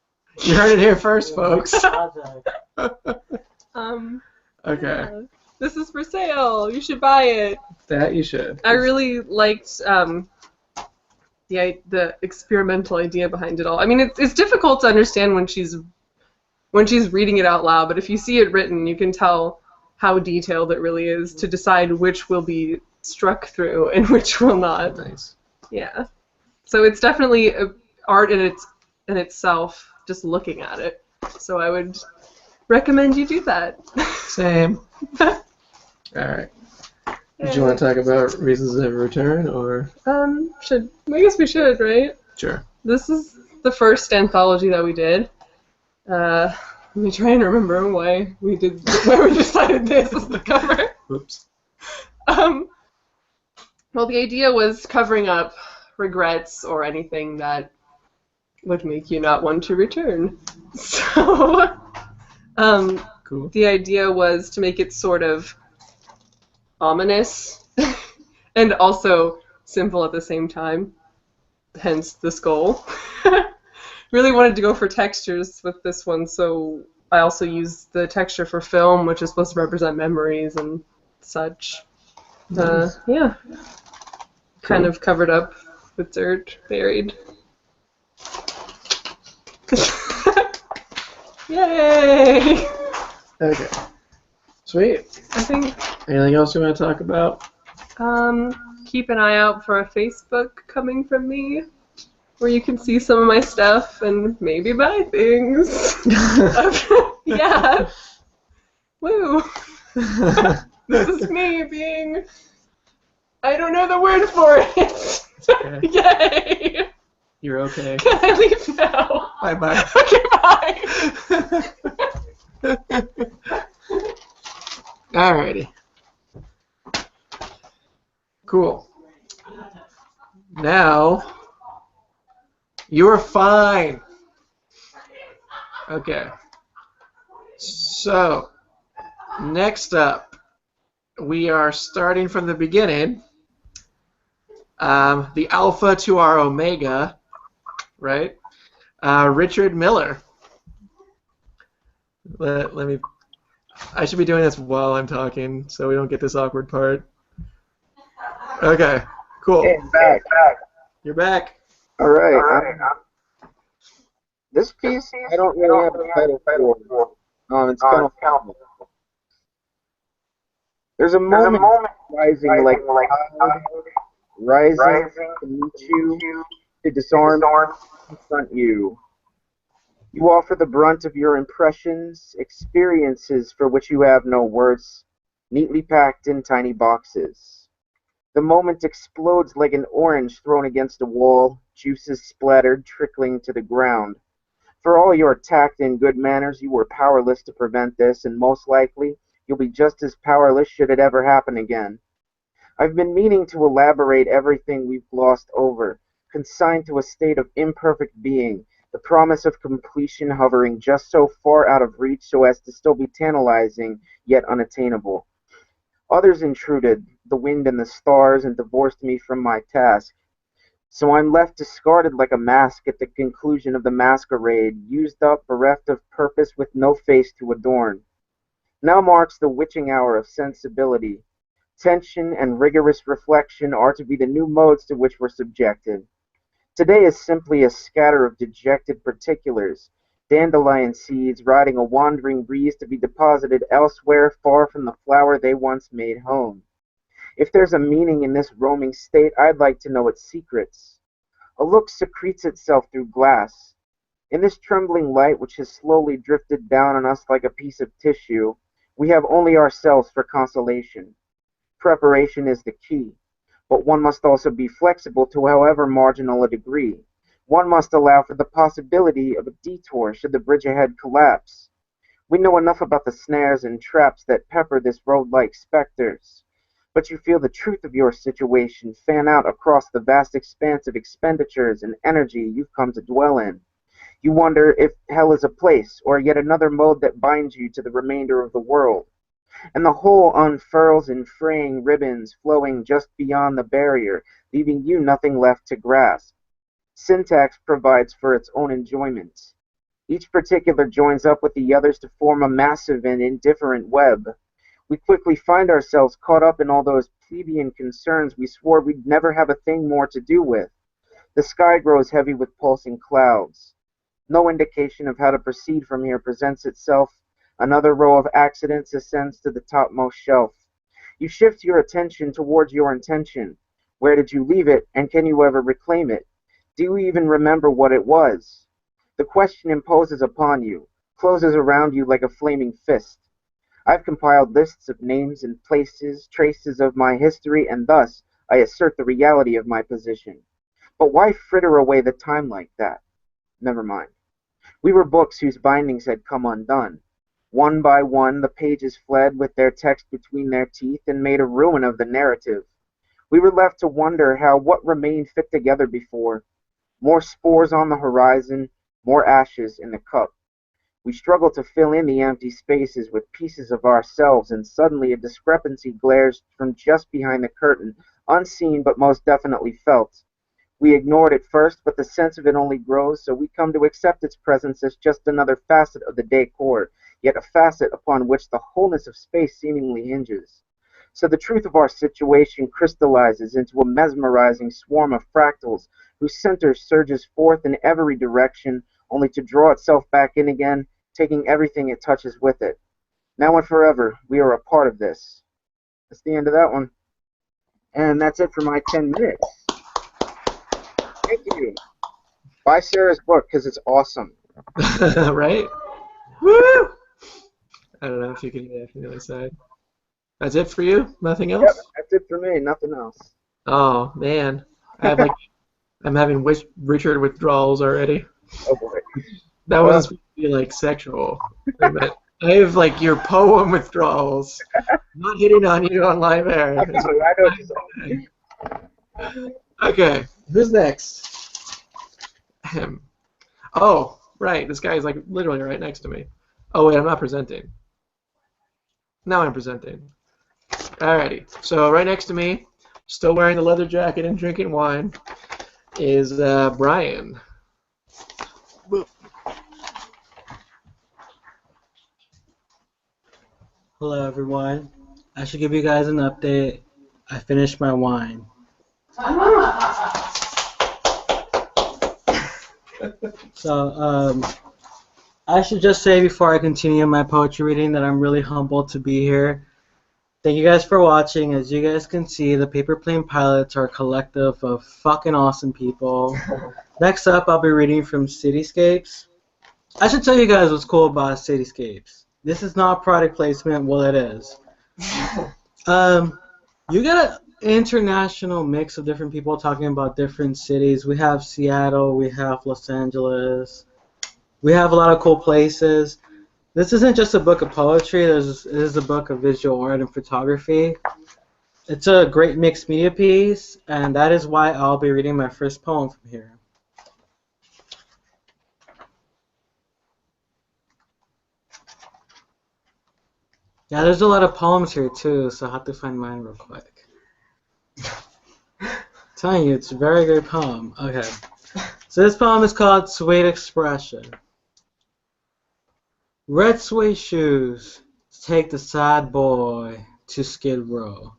A: You heard it here first, folks.
C: project.
A: Okay,
H: Yeah. This is for sale. You should buy it.
A: that you should.
H: I really liked the experimental idea behind it all. I mean, it's difficult to understand when she's reading it out loud, but if you see it written, you can tell how detailed it really is to decide which will be struck through and which will not.
A: Nice.
H: Yeah. So it's definitely art in itself, just looking at it. So I would recommend you do that.
A: Same. All right. Did you want to talk about reasons of return, or?
H: I guess we should, right?
A: Sure.
H: This is the first anthology that we did. Let me try and remember why we decided this as the cover.
A: Whoops.
H: Well, the idea was covering up regrets or anything that would make you not want to return. So,
A: Cool.
H: the idea was to make it sort of ominous and also simple at the same time, hence the skull. Really wanted to go for textures with this one, so I also used the texture for film, which is supposed to represent memories and such.
A: Nice.
H: Yeah. Kind of covered up with dirt, buried. Yay!
A: Okay. Sweet.
H: I think
A: Anything else you want to talk about?
H: keep an eye out for a Facebook coming from me, where you can see some of my stuff and maybe buy things. Yeah. Woo. This is me being... I don't know the word for it.
A: Okay.
H: Yay.
A: You're okay.
H: Can I leave now?
A: Bye-bye.
H: Okay, bye.
A: Alrighty. Cool. Now, you're fine. Okay. So, next up, we are starting from the beginning. The alpha to our omega, right? Richard Miller. Let me... I should be doing this while I'm talking, so we don't get this awkward part. Okay, cool.
B: Hey, back.
A: You're back.
B: All right. This piece, I don't really have a title for. It's kind of common. There's a moment rising like cloud, rising to meet you, to disarm, confront you. You offer the brunt of your impressions, experiences for which you have no words, neatly packed in tiny boxes. The moment explodes like an orange thrown against a wall, juices splattered, trickling to the ground. For all your tact and good manners, you were powerless to prevent this, and most likely, you'll be just as powerless should it ever happen again. I've been meaning to elaborate everything we've glossed over, consigned to a state of imperfect being, the promise of completion hovering just so far out of reach so as to still be tantalizing, yet unattainable. Others intruded, the wind and the stars, and divorced me from my task. So I'm left discarded like a mask at the conclusion of the masquerade, used up, bereft of purpose, with no face to adorn. Now marks the witching hour of sensibility. Tension and rigorous reflection are to be the new modes to which we're subjected. Today is simply a scatter of dejected particulars, dandelion seeds riding a wandering breeze to be deposited elsewhere far from the flower they once made home. If there's a meaning in this roaming state, I'd like to know its secrets. A look secretes itself through glass. In this trembling light which has slowly drifted down on us like a piece of tissue, we have only ourselves for consolation. Preparation is the key, but one must also be flexible to however marginal a degree. One must allow for the possibility of a detour should the bridge ahead collapse. We know enough about the snares and traps that pepper this road like specters, but you feel the truth of your situation fan out across the vast expanse of expenditures and energy you've come to dwell in. You wonder if hell is a place, or yet another mode that binds you to the remainder of the world. And the whole unfurls in fraying ribbons flowing just beyond the barrier, leaving you nothing left to grasp. Syntax provides for its own enjoyment. Each particular joins up with the others to form a massive and indifferent web. We quickly find ourselves caught up in all those plebeian concerns we swore we'd never have a thing more to do with. The sky grows heavy with pulsing clouds. No indication of how to proceed from here presents itself. Another row of accidents ascends to the topmost shelf. You shift your attention towards your intention. Where did you leave it, and can you ever reclaim it? Do you even remember what it was? The question imposes upon you, closes around you like a flaming fist. I've compiled lists of names and places, traces of my history, and thus I assert the reality of my position. But why fritter away the time like that? Never mind. We were books whose bindings had come undone. One by one, the pages fled with their text between their teeth and made a ruin of the narrative. We were left to wonder how what remained fit together before. More spores on the horizon, more ashes in the cup. We struggle to fill in the empty spaces with pieces of ourselves, and suddenly a discrepancy glares from just behind the curtain, unseen but most definitely felt. We ignored it first, but the sense of it only grows, so we come to accept its presence as just another facet of the decor, yet a facet upon which the wholeness of space seemingly hinges. So the truth of our situation crystallizes into a mesmerizing swarm of fractals whose center surges forth in every direction, only to draw itself back in again, taking everything it touches with it. Now and forever, we are a part of this. That's the end of that one. And that's it for my 10 minutes. Thank you. Buy Sarah's book, because it's awesome.
A: Right? Woo! I don't know if you can hear that from the other side. That's it for you? Nothing else?
B: Yep, that's it for me. Nothing else.
A: Oh, man. I'm having Richard withdrawals already.
B: Oh, boy.
A: That wasn't supposed to be, like, sexual. But I have, like, your poem withdrawals. I'm not hitting on you on live air.
B: I know.
A: Okay, who's next? Oh, right, this guy is, like, literally right next to me. Oh, wait, I'm not presenting. Now I'm presenting. Alrighty, so right next to me, still wearing the leather jacket and drinking wine, is Brian.
C: Hello, everyone. I should give you guys an update. I finished my wine. So, I should just say before I continue my poetry reading that I'm really humbled to be here. Thank you guys for watching. As you guys can see, the Paper Plane Pilots are a collective of fucking awesome people. Next up, I'll be reading from Cityscapes. I should tell you guys what's cool about Cityscapes. This is not product placement. Well, it is. You get international mix of different people talking about different cities. We have Seattle, we have Los Angeles, we have a lot of cool places. This isn't just a book of poetry, it is a book of visual art and photography. It's a great mixed media piece, and that is why I'll be reading my first poem from here. Yeah, there's a lot of poems here too, so I have to find mine real quick. Telling you, it's a very great poem. Okay. So this poem is called Sweet Expression. Red suede shoes take the sad boy to Skid Row.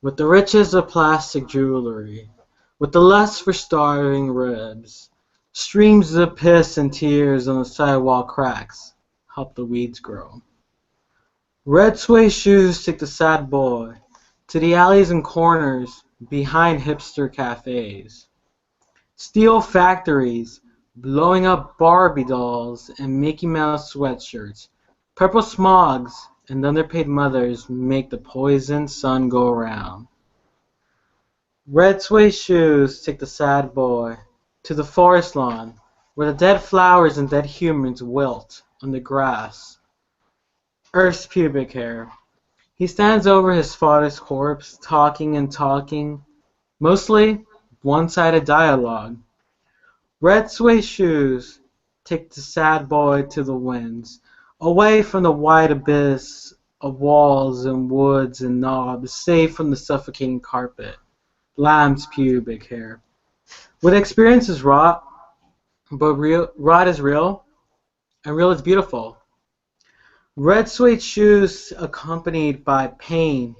C: With the riches of plastic jewelry, with the lust for starving ribs, streams of piss and tears on the sidewalk cracks help the weeds grow. Red suede shoes take the sad boy to the alleys and corners behind hipster cafes. Steel factories blowing up Barbie dolls and Mickey Mouse sweatshirts. Purple smogs and underpaid mothers make the poison sun go round. Red suede shoes take the sad boy to the forest lawn where the dead flowers and dead humans wilt on the grass. Earth's pubic hair. He stands over his father's corpse, talking and talking, mostly one-sided dialogue. Red suede shoes take the sad boy to the winds, away from the wide abyss of walls and woods and knobs, safe from the suffocating carpet. Lamb's pubic hair. What experience is rot, but rot is real, and real is beautiful. Red suede shoes accompanied by pain,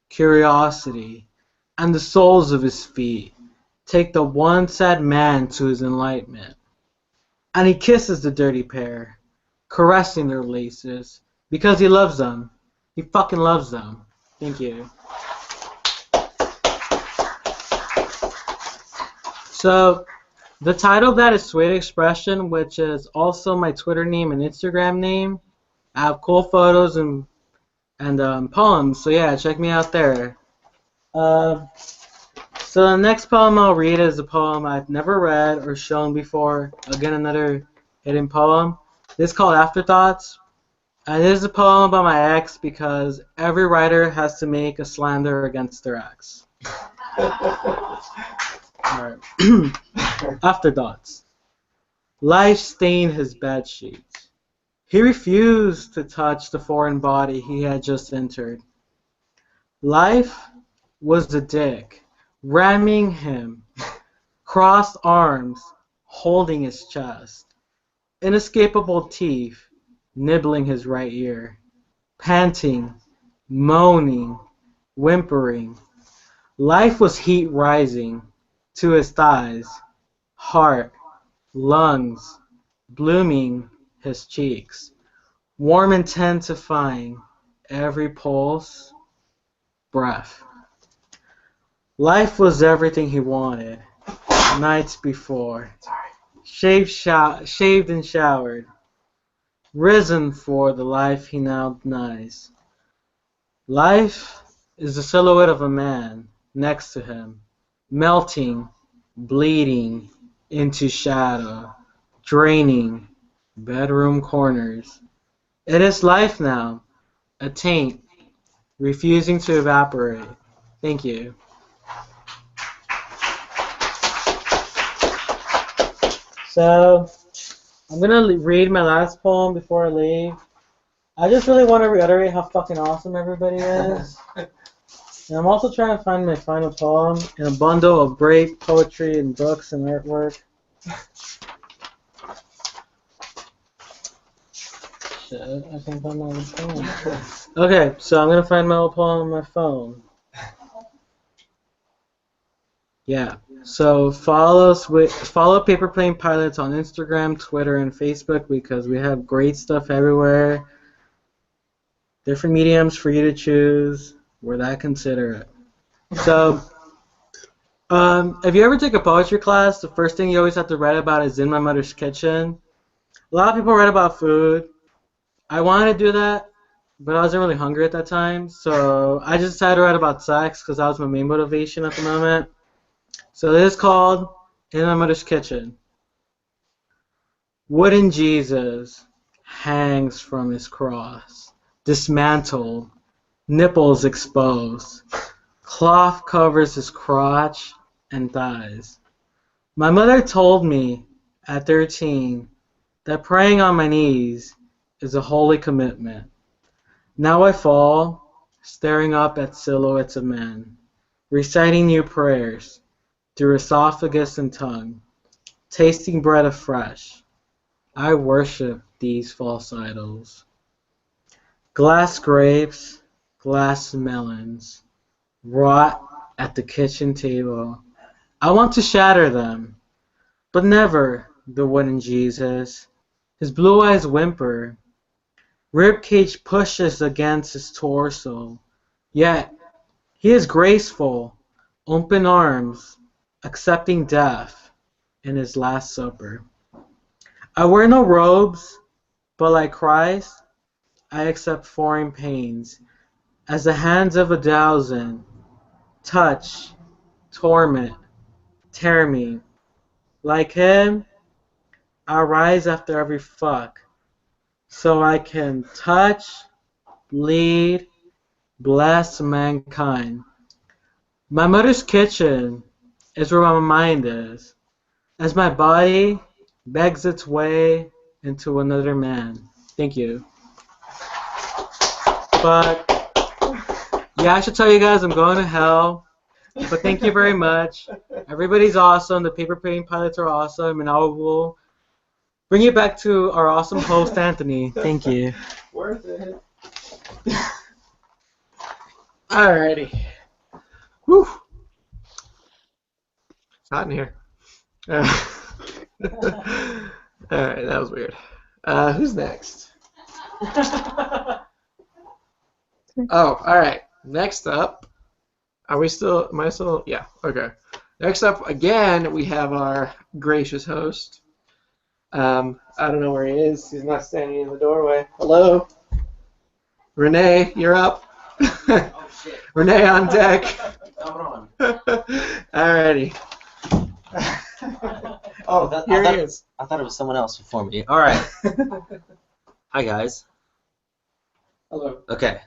C: curiosity, and the soles of his feet take the one sad man to his enlightenment. And he kisses the dirty pair, caressing their laces, because he loves them. He fucking loves them. Thank you. So, the title of that is Sweet Expression, which is also my Twitter name and Instagram name. I have cool photos and poems, so yeah, check me out there. So the next poem I'll read is a poem I've never read or shown before. Again, another hidden poem. This is called Afterthoughts. And this is a poem about my ex because every writer has to make a slander against their ex. Alright. Afterthoughts. Life stained his bed sheets. He refused to touch the foreign body he had just entered. Life was the dick, ramming him, crossed arms, holding his chest, inescapable teeth, nibbling his right ear, panting, moaning, whimpering. Life was heat rising to his thighs, heart, lungs, blooming his cheeks, warm intensifying every pulse, breath. Life was everything he wanted, nights before, shaved and showered, risen for the life he now denies. Life is the silhouette of a man next to him, melting, bleeding into shadow, draining bedroom corners. It is life now, a taint, refusing to evaporate. Thank you. So, I'm gonna read my last poem before I leave. I just really want to reiterate how fucking awesome everybody is. And I'm also trying to find my final poem in a bundle of great poetry and books and artwork. Shit, I can't find my old poem. Okay, so I'm gonna find my old poem on my phone. Yeah, so follow Paper Plane Pilots on Instagram, Twitter, and Facebook because we have great stuff everywhere. Different mediums for you to choose. We're that considerate. So, if you ever take a poetry class, the first thing you always have to write about is In My Mother's Kitchen. A lot of people write about food. I wanted to do that but I wasn't really hungry at that time, so I just decided to write about sex because that was my main motivation at the moment. So this is called In My Mother's Kitchen. Wooden Jesus hangs from his cross, dismantled, nipples exposed. Cloth covers his crotch and thighs. My mother told me at 13 that praying on my knees is a holy commitment. Now I fall, staring up at silhouettes of men, reciting new prayers through esophagus and tongue, tasting bread afresh. I worship these false idols. Glass grapes, glass melons, rot at the kitchen table. I want to shatter them, but never the wooden Jesus. His blue eyes whimper. Ribcage pushes against his torso. Yet, he is graceful, open arms, accepting death in his last supper. I wear no robes, but like Christ, I accept foreign pains as the hands of 1,000 touch, torment, tear me. Like him, I rise after every fuck, so I can touch, bleed, bless mankind. My mother's kitchen is where my mind is, as my body begs its way into another man. Thank you. But, yeah, I should tell you guys I'm going to hell. But thank you very much. Everybody's awesome. The paper painting pilots are awesome. And I will bring you back to our awesome host, Anthony. Thank you.
A: Worth it. Alrighty. Whew. It's hot in here. Alright, that was weird. Who's next? Oh, alright. Next up, am I still? Yeah, okay. Next up, again, we have our gracious host. I don't know where he is. He's not standing in the doorway. Hello? Renee, you're up.
F: Oh, shit.
A: Renee on deck.
F: Come on.
A: Alrighty. Oh, here he is.
F: I thought it was someone else before me. All right. Hi, guys.
A: Hello.
F: Okay.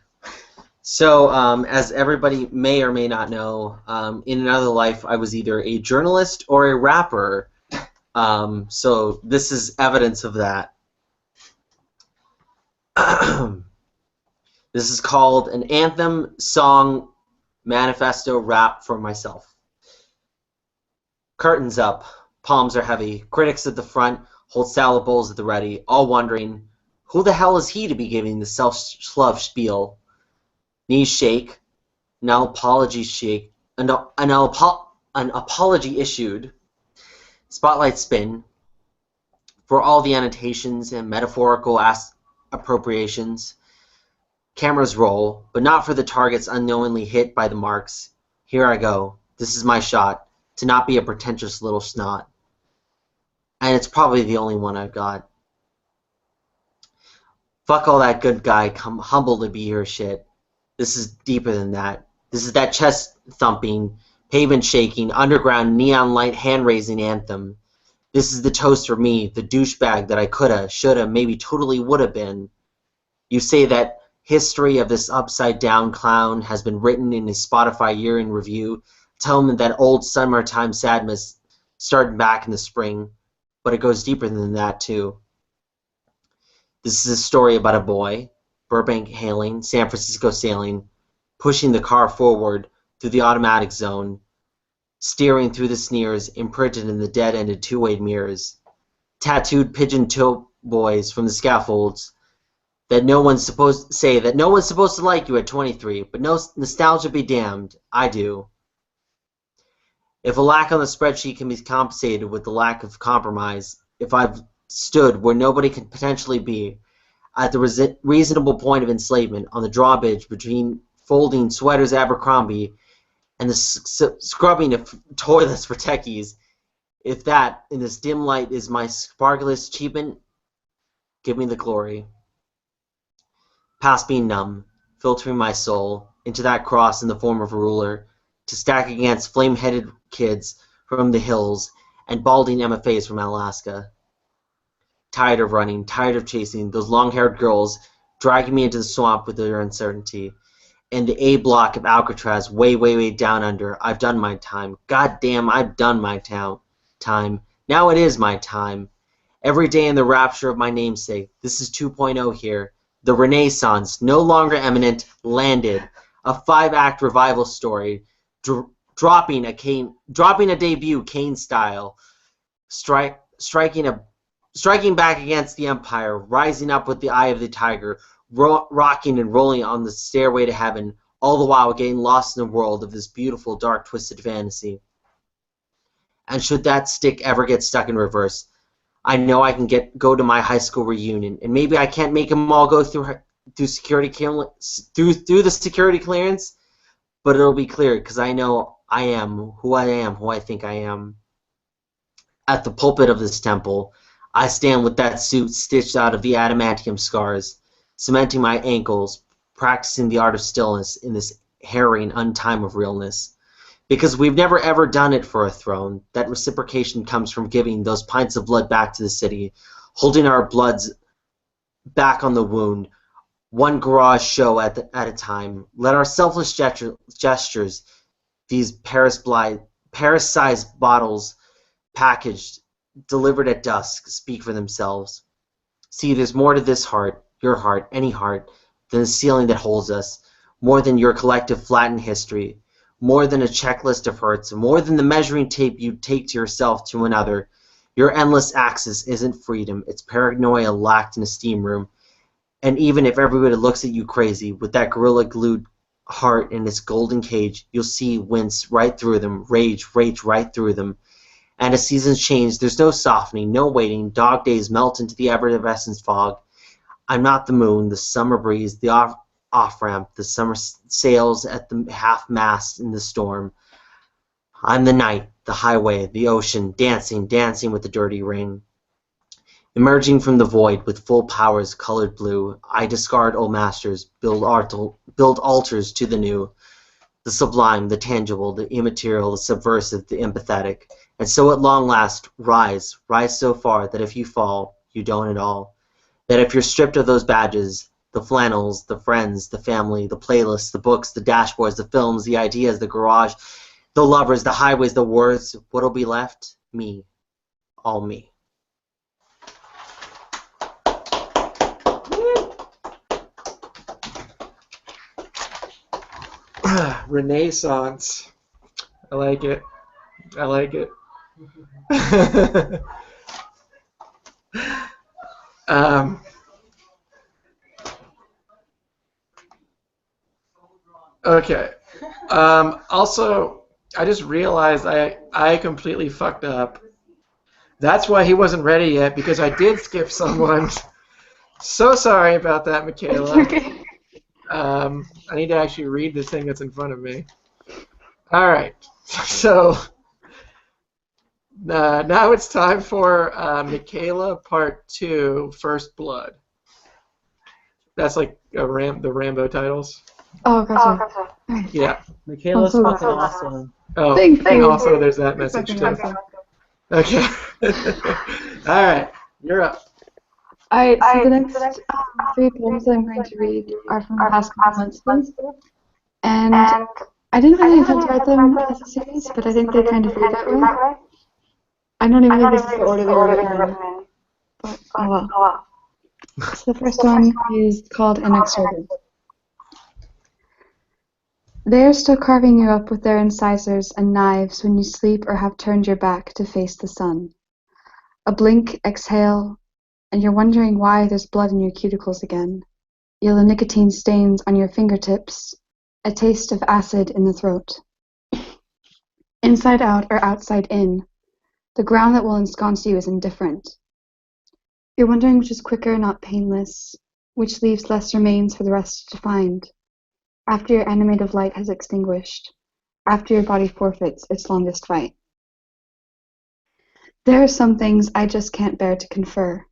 F: So, as everybody may or may not know, in another life, I was either a journalist or a rapper. So this is evidence of that. This is called an anthem, song, manifesto, rap for myself. Curtains up, palms are heavy, critics at the front hold salad bowls at the ready, all wondering, who the hell is he to be giving the self-love spiel? Knees shake, an apology issued, spotlight spin, for all the annotations and metaphorical appropriations. Cameras roll, but not for the targets unknowingly hit by the marks. Here I go. This is my shot, to not be a pretentious little snot. And it's probably the only one I've got. Fuck all that good guy, humble to be here shit. This is deeper than that. This is that chest thumping, pavement shaking, underground neon light hand raising anthem. This is the toast for me, the douchebag that I coulda, shoulda, maybe totally woulda been. You say that history of this upside down clown has been written in his Spotify year in review. Tell him that old summertime sadness started back in the spring, but it goes deeper than that too. This is a story about a boy, Burbank hailing, San Francisco sailing, pushing the car forward through the automatic zone, steering through the sneers imprinted in the dead-ended two-way mirrors, tattooed pigeon-toe boys from the scaffolds, that no one's supposed to like you at 23, but no nostalgia be damned, I do. If a lack on the spreadsheet can be compensated with the lack of compromise, if I've stood where nobody could potentially be, at the reasonable point of enslavement on the drawbridge between folding sweaters Abercrombie and the scrubbing of toilets for techies, if that, in this dim light, is my sparkless achievement, give me the glory. past being numb, filtering my soul into that cross in the form of a ruler, to stack against flame-headed kids from the hills and balding MFAs from Alaska. Tired of running, tired of chasing those long-haired girls, dragging me into the swamp with their uncertainty. In the A block of Alcatraz, way, way, way down under, I've done my time. God damn, I've done my time. Now it is my time. Every day in the rapture of my namesake. This is 2.0 here. The Renaissance, no longer imminent, landed. A 5-act revival story. Dropping a debut Kane style. Striking back against the Empire. Rising up with the eye of the tiger. Rocking and rolling on the stairway to heaven, all the while getting lost in the world of this beautiful, dark, twisted fantasy. And should that stick ever get stuck in reverse, I know I can go to my high school reunion, and maybe I can't make them all go through the security clearance, but it'll be clear because I know I am, who I think I am. At the pulpit of this temple, I stand with that suit stitched out of the adamantium scars, cementing my ankles, practicing the art of stillness in this harrowing untime of realness. Because we've never ever done it for a throne, that reciprocation comes from giving those pints of blood back to the city, holding our bloods back on the wound, one garage show at a time. Let our selfless gestures, these Paris-sized bottles packaged, delivered at dusk, speak for themselves. See, there's more to this heart, your heart, any heart, than the ceiling that holds us, more than your collective flattened history, more than a checklist of hurts, more than the measuring tape you take to yourself to another. Your endless axis isn't freedom, it's paranoia locked in a steam room. And even if everybody looks at you crazy, with that gorilla-glued heart in its golden cage, you'll see wince right through them, rage right through them. And as seasons change, there's no softening, no waiting, dog days melt into the evanescent fog. I'm not the moon, the summer breeze, the off-ramp, the summer sails at the half-mast in the storm. I'm the night, the highway, the ocean, dancing with the dirty rain. Emerging from the void with full powers colored blue, I discard old masters, build altars to the new, the sublime, the tangible, the immaterial, the subversive, the empathetic. And so at long last, rise so far that if you fall, you don't at all. That if you're stripped of those badges, the flannels, the friends, the family, the playlists, the books, the dashboards, the films, the ideas, the garage, the lovers, the highways, the words, what'll be left? Me. All me.
A: Renaissance. I like it. Okay. Also, I just realized I completely fucked up. That's why he wasn't ready yet, because I did skip someone. So sorry about that, Michaela.
D: Okay.
A: I need to actually read this thing that's in front of me. All right. So now it's time for Michaela Part 2, First Blood. That's like the Rambo titles.
D: Oh, gotcha.
A: Yeah.
C: Michaela's
D: Also,
C: fucking awesome.
A: Oh,
D: Thank
A: and
D: you.
A: also there's that message too.
D: Awesome.
A: Okay. All right. You're up.
D: Alright, so the next 3 poems that I'm going to read are from the past couple months, and I didn't really intend to write them as a series, but I think they kind of read that way. I don't even think this is the order they were written in, but oh well. So the first one is called Inexorable. They are still carving you up with their incisors and knives when you sleep or have turned your back to face the sun. A blink, exhale, and you're wondering why there's blood in your cuticles again, yellow nicotine stains on your fingertips, a taste of acid in the throat. Inside out or outside in, the ground that will ensconce you is indifferent. You're wondering which is quicker, not painless, which leaves less remains for the rest to find, after your animative light has extinguished, after your body forfeits its longest fight. There are some things I just can't bear to confer.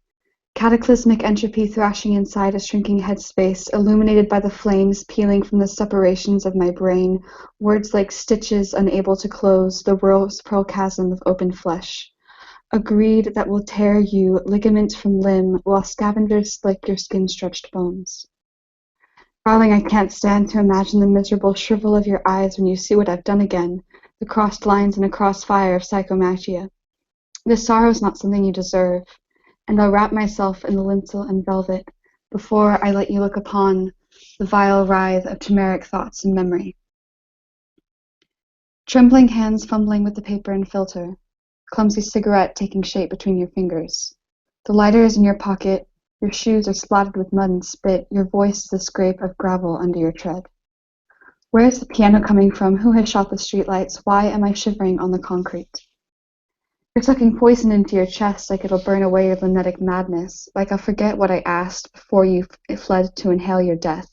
D: Cataclysmic entropy thrashing inside a shrinking headspace, illuminated by the flames peeling from the separations of my brain, words like stitches unable to close, the world's pearl chasm of open flesh. A greed that will tear you ligament from limb, while scavengers lick your skin-stretched bones. Darling, I can't stand to imagine the miserable shrivel of your eyes when you see what I've done again, the crossed lines in a crossfire of psychomagia. This sorrow is not something you deserve, and I'll wrap myself in the lintel and velvet before I let you look upon the vile writhe of chimeric thoughts and memory. Trembling hands fumbling with the paper and filter, clumsy cigarette taking shape between your fingers. The lighter is in your pocket, your shoes are splattered with mud and spit, your voice is the scrape of gravel under your tread. Where is the piano coming from? Who has shot the streetlights? Why am I shivering on the concrete? You're sucking poison into your chest like it'll burn away your lunatic madness, like I'll forget what I asked before you fled to inhale your death.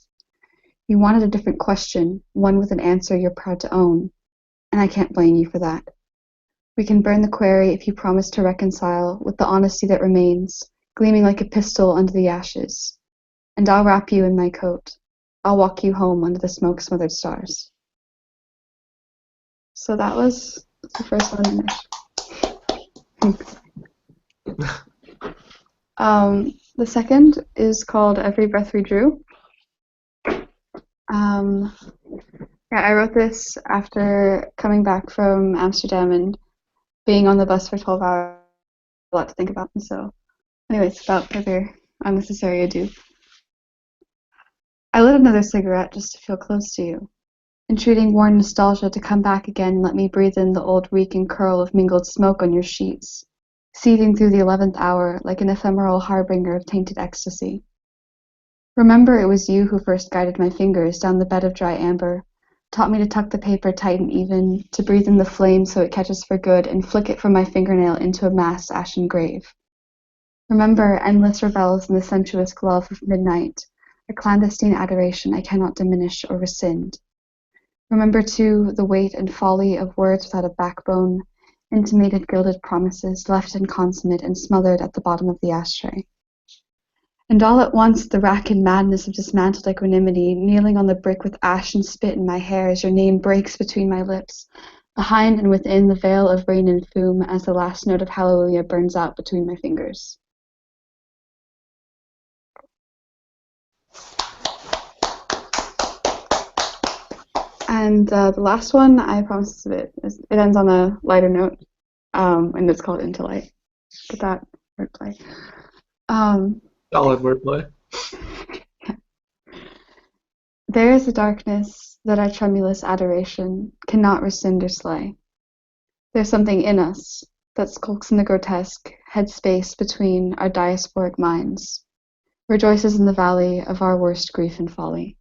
D: You wanted a different question, one with an answer you're proud to own, and I can't blame you for that. We can burn the query if you promise to reconcile with the honesty that remains, gleaming like a pistol under the ashes. And I'll wrap you in my coat. I'll walk you home under the smoke-smothered stars. So that was the first one. The second is called Every Breath We Drew. I wrote this after coming back from Amsterdam and being on the bus for 12 hours. A lot to think about. And so, anyways, without further unnecessary ado. I lit another cigarette just to feel close to you, entreating worn nostalgia to come back again and let me breathe in the old reek and curl of mingled smoke on your sheets, seething through the 11th hour like an ephemeral harbinger of tainted ecstasy. Remember, it was you who first guided my fingers down the bed of dry amber, taught me to tuck the paper tight and even, to breathe in the flame so it catches for good, and flick it from my fingernail into a mass ashen grave. Remember endless revels in the sensuous glove of midnight, a clandestine adoration I cannot diminish or rescind. Remember, too, the weight and folly of words without a backbone, intimated gilded promises left inconsummate and smothered at the bottom of the ashtray. And all at once the rack and madness of dismantled equanimity, kneeling on the brick with ash and spit in my hair as your name breaks between my lips, behind and within the veil of rain and fume as the last note of hallelujah burns out between my fingers. And the last one, I promise it ends on a lighter note, and it's called Into Light. Get that wordplay.
A: Solid wordplay.
D: There is a darkness that our tremulous adoration cannot rescind or slay. There's something in us that skulks in the grotesque headspace between our diasporic minds, rejoices in the valley of our worst grief and folly.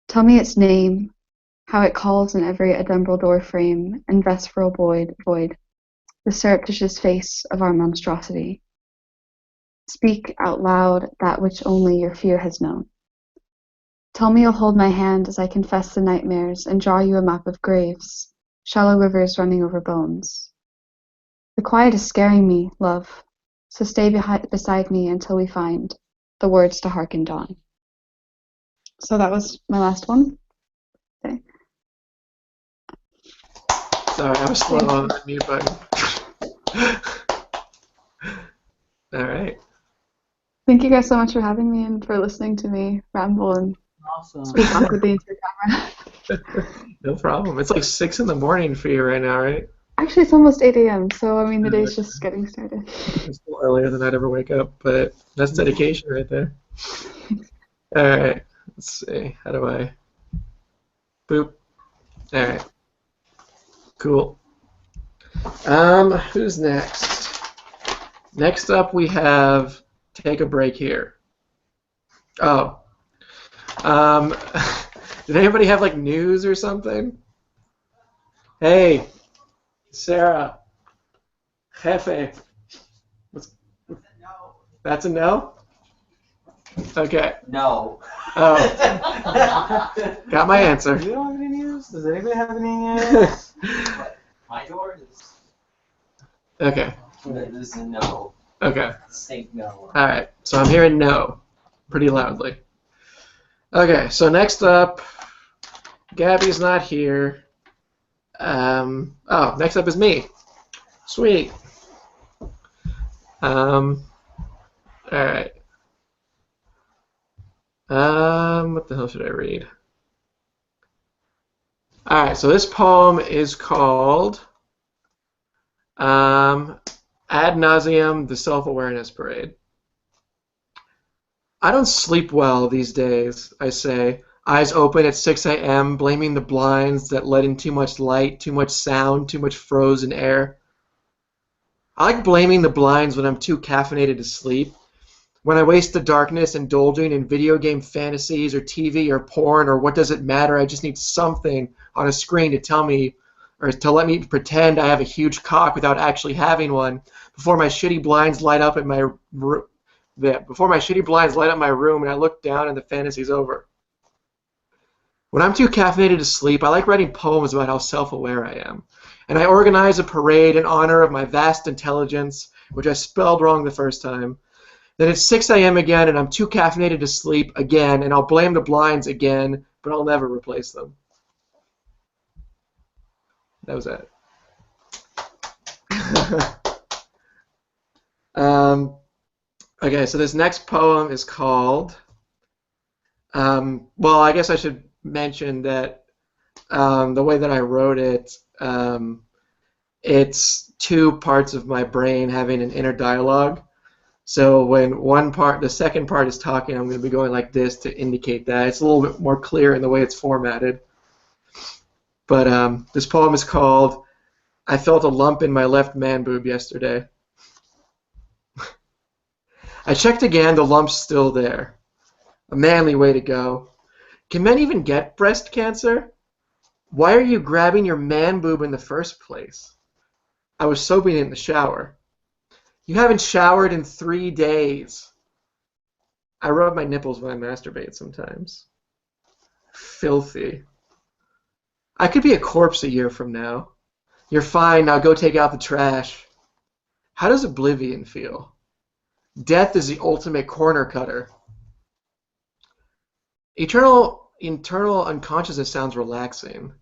D: Tell me its name, how it calls in every adumbral door frame and vesperal void, the surreptitious face of our monstrosity. Speak out loud that which only your fear has known. Tell me you'll hold my hand as I confess the nightmares and draw you a map of graves, shallow rivers running over bones. The quiet is scaring me, love, so stay beside me until we find the words to hearken dawn. So that was my last one. Okay.
A: Sorry, I was slow on the mute button. All right.
D: Thank you guys so much for having me and for listening to me ramble and speak awkwardly into the camera.
A: No problem. It's like 6 in the morning for you right now, right?
D: Actually, it's almost 8 a.m., so I mean the day's just getting started.
A: It's a little earlier than I'd ever wake up, but that's dedication right there. All right. Let's see. How do I? Boop. All right. Cool. Who's next? Next up, we have Take a Break Here. Oh. Did anybody have like news or something? Hey, Sara. Jefe. That's a no? Okay.
F: No.
A: Oh. Got my answer.
C: You don't have any news? Does anybody have any news?
F: My door is.
A: Okay.
F: This is a no.
A: Okay.
F: Say no.
A: All right. So I'm hearing no pretty loudly. Okay. So next up, Gabby's not here. Oh, next up is me. Sweet. All right. What the hell should I read? All right. So this poem is called Ad Nauseam: The Self-Awareness Parade. I don't sleep well these days, I say, eyes open at 6 a.m., blaming the blinds that let in too much light, too much sound, too much frozen air. I like blaming the blinds when I'm too caffeinated to sleep, when I waste the darkness indulging in video game fantasies or TV or porn or what does it matter, I just need something on a screen to tell me or to let me pretend I have a huge cock without actually having one before my shitty blinds light up in my room. Before my shitty blinds light up my room and I look down and the fantasy's over. When I'm too caffeinated to sleep, I like writing poems about how self-aware I am. And I organize a parade in honor of my vast intelligence, which I spelled wrong the first time. Then it's 6 a.m. again and I'm too caffeinated to sleep again, and I'll blame the blinds again, but I'll never replace them. That was it. Okay, so this next poem is called, well, I guess I should mention that the way that I wrote it, it's two parts of my brain having an inner dialogue. So when one part, the second part is talking, I'm going to be going like this to indicate that. It's a little bit more clear in the way it's formatted. But this poem is called, I Felt a Lump in My Left Man Boob Yesterday. I checked again, the lump's still there. A manly way to go. Can men even get breast cancer? Why are you grabbing your man boob in the first place? I was soaping it in the shower. You haven't showered in 3 days. I rub my nipples when I masturbate sometimes. Filthy. I could be a corpse a year from now. You're fine, now go take out the trash. How does oblivion feel? Death is the ultimate corner cutter. Internal unconsciousness sounds relaxing.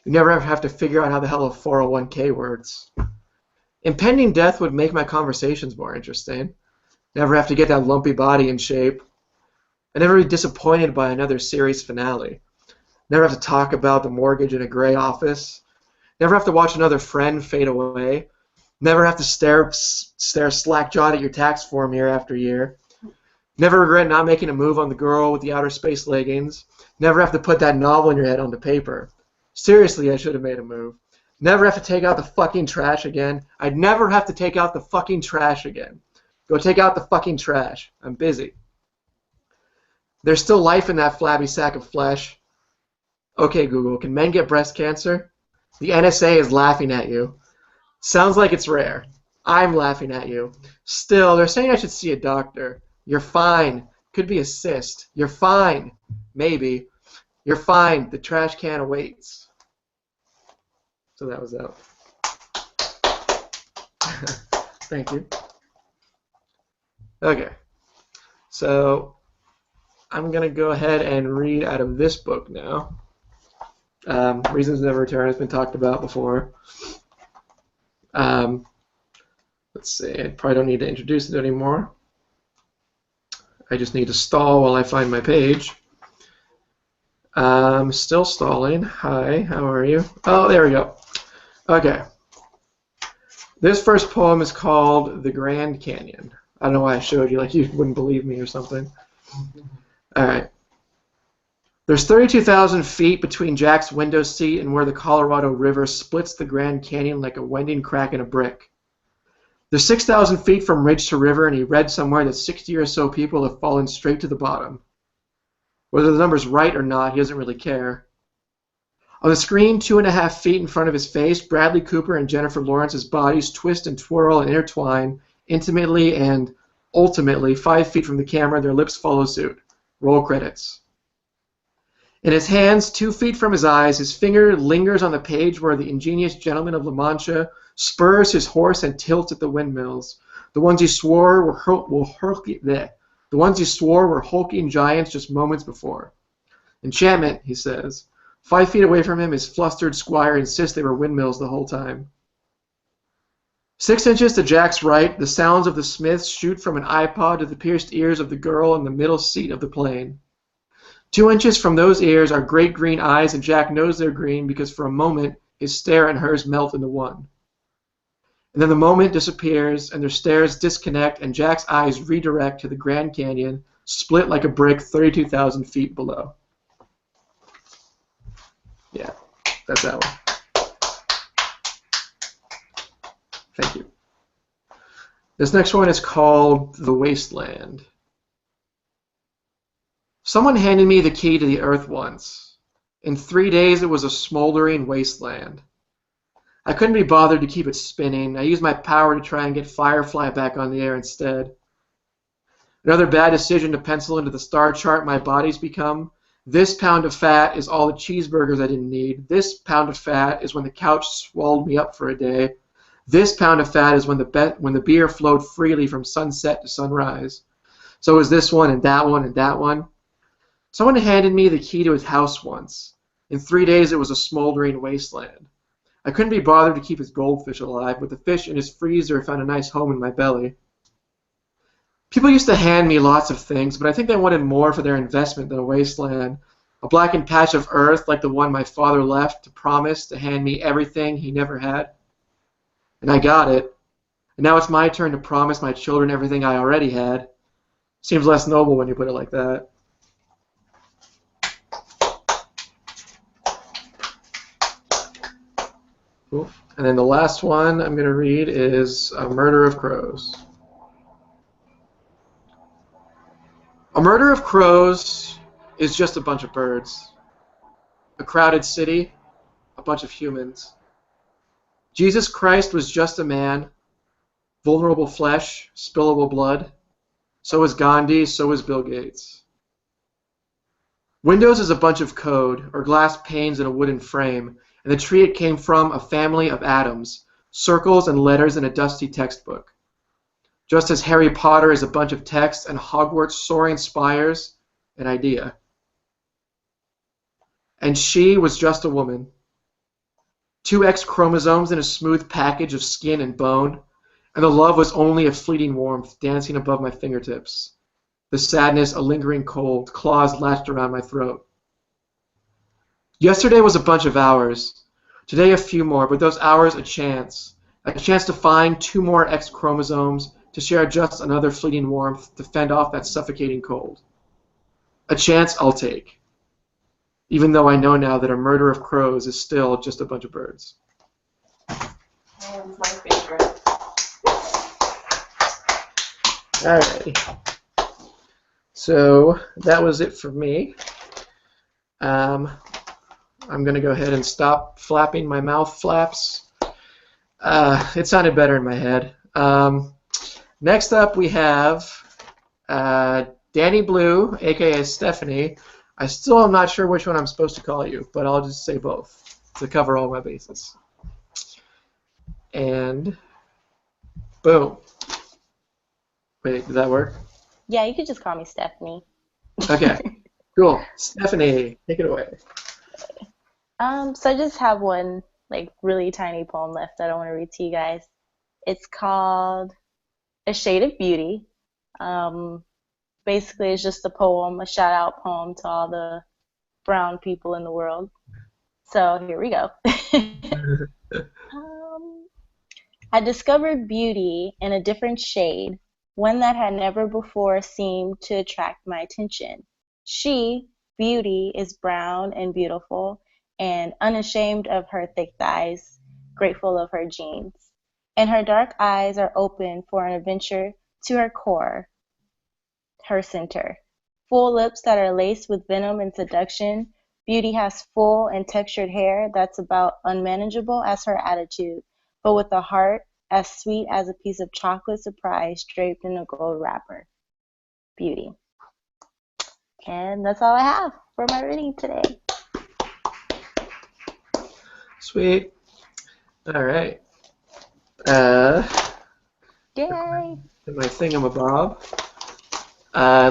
A: You never ever have to figure out how the hell a 401k works. Impending death would make my conversations more interesting. Never have to get that lumpy body in shape. I never be disappointed by another series finale. Never have to talk about the mortgage in a gray office. Never have to watch another friend fade away. Never have to stare slack-jawed at your tax form year after year. Never regret not making a move on the girl with the outer space leggings. Never have to put that novel in your head onto paper. Seriously, I should have made a move. Never have to take out the fucking trash again. I'd never have to take out the fucking trash again. Go take out the fucking trash. I'm busy. There's still life in that flabby sack of flesh. Okay, Google, can men get breast cancer? The NSA is laughing at you. Sounds like it's rare. I'm laughing at you. Still, they're saying I should see a doctor. You're fine. Could be a cyst. You're fine. Maybe. You're fine. The trash can awaits. So that was that. Thank you. Okay. So I'm going to go ahead and read out of this book now. Reasons Never Return has been talked about before. Let's see, I probably don't need to introduce it anymore. I just need to stall while I find my page. Still stalling. Hi, how are you? Oh, there we go. Okay. This first poem is called The Grand Canyon. I don't know why I showed you, like you wouldn't believe me or something. All right. There's 32,000 feet between Jack's window seat and where the Colorado River splits the Grand Canyon like a winding crack in a brick. There's 6,000 feet from ridge to river, and he read somewhere that 60 or so people have fallen straight to the bottom. Whether the number's right or not, he doesn't really care. On the screen, 2.5 feet in front of his face, Bradley Cooper and Jennifer Lawrence's bodies twist and twirl and intertwine intimately and ultimately 5 feet from the camera, their lips follow suit. Roll credits. In his hands, 2 feet from his eyes, his finger lingers on the page where the ingenious gentleman of La Mancha spurs his horse and tilts at the windmills. The ones he swore were the ones he swore were hulking giants just moments before. Enchantment, he says. 5 feet away from him, his flustered squire insists they were windmills the whole time. 6 inches to Jack's right, the sounds of the smiths shoot from an iPod to the pierced ears of the girl in the middle seat of the plane. 2 inches from those ears are great green eyes, and Jack knows they're green because for a moment his stare and hers melt into one. And then the moment disappears, and their stares disconnect, and Jack's eyes redirect to the Grand Canyon, split like a brick 32,000 feet below. Yeah, that's that one. Thank you. This next one is called The Wasteland. Someone handed me the key to the earth once. In 3 days it was a smoldering wasteland. I couldn't be bothered to keep it spinning. I used my power to try and get Firefly back on the air instead. Another bad decision to pencil into the star chart my body's become. This pound of fat is all the cheeseburgers I didn't need. This pound of fat is when the couch swallowed me up for a day. This pound of fat is when the beer flowed freely from sunset to sunrise. So is this one and that one and that one. Someone handed me the key to his house once. In 3 days it was a smoldering wasteland. I couldn't be bothered to keep his goldfish alive, but the fish in his freezer found a nice home in my belly. People used to hand me lots of things, but I think they wanted more for their investment than a wasteland. A blackened patch of earth like the one my father left to promise to hand me everything he never had. And I got it. And now it's my turn to promise my children everything I already had. Seems less noble when you put it like that. Cool. And then the last one I'm going to read is A Murder of Crows. A murder of crows is just a bunch of birds. A crowded city, a bunch of humans. Jesus Christ was just a man, vulnerable flesh, spillable blood. So is Gandhi, so is Bill Gates. Windows is a bunch of code, or glass panes in a wooden frame, and the tree it came from a family of atoms, circles and letters in a dusty textbook. Just as Harry Potter is a bunch of text and Hogwarts soaring spires, an idea. And she was just a woman. 2 X chromosomes in a smooth package of skin and bone, and the love was only a fleeting warmth dancing above my fingertips. The sadness a lingering cold, claws latched around my throat. Yesterday was a bunch of hours. Today a few more, but those hours a chance to find 2 more X chromosomes, to share just another fleeting warmth, to fend off that suffocating cold. A chance I'll take, even though I know now that a murder of crows is still just a bunch of birds.
E: That's my favorite.
A: Alrighty. So that was it for me. I'm going to go ahead and stop flapping my mouth flaps. It sounded better in my head. Next up we have Dani Blue, aka Stephanie. I still am not sure which one I'm supposed to call you, but I'll just say both to cover all my bases. And boom. Wait, did that work?
G: Yeah, you could just call me Stephanie.
A: Okay, cool. Stephanie, take it away.
G: So I just have one like really tiny poem left that I want to read to you guys. It's called A Shade of Beauty. Basically, it's just a poem, a shout-out poem to all the brown people in the world. So here we go. I discovered beauty in a different shade, one that had never before seemed to attract my attention. She, beauty, is brown and beautiful, and unashamed of her thick thighs, grateful of her jeans. And her dark eyes are open for an adventure to her core, her center. Full lips that are laced with venom and seduction. Beauty has full and textured hair that's about unmanageable as her attitude, but with a heart as sweet as a piece of chocolate surprise draped in a gold wrapper. Beauty. And that's all I have for my reading today.
A: Sweet. All right.
G: Yay!
A: in my thingamabob.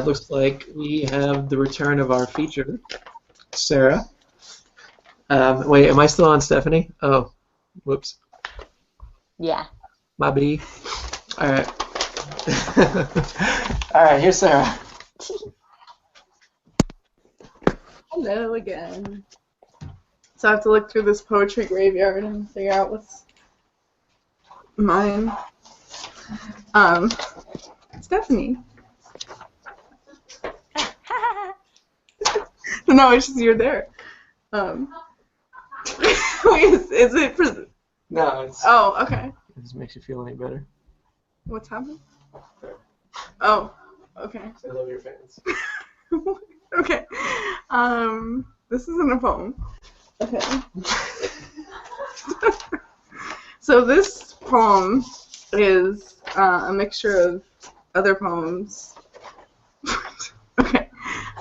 A: Looks like we have the return of our feature, Sarah. Wait, am I still on, Stephanie? Oh, whoops.
G: Yeah.
A: My B. All right. All right, here's Sarah.
E: Hello again. So I have to look through this poetry graveyard and figure out what's mine. Stephanie. No, it's just you're there. Wait, is it?
A: No, it's.
E: Oh, okay.
A: It just makes you feel any better.
E: What's happening? Oh, okay.
A: I love your fans.
E: Okay. This isn't a poem. Okay. So this poem is a mixture of other poems. Okay.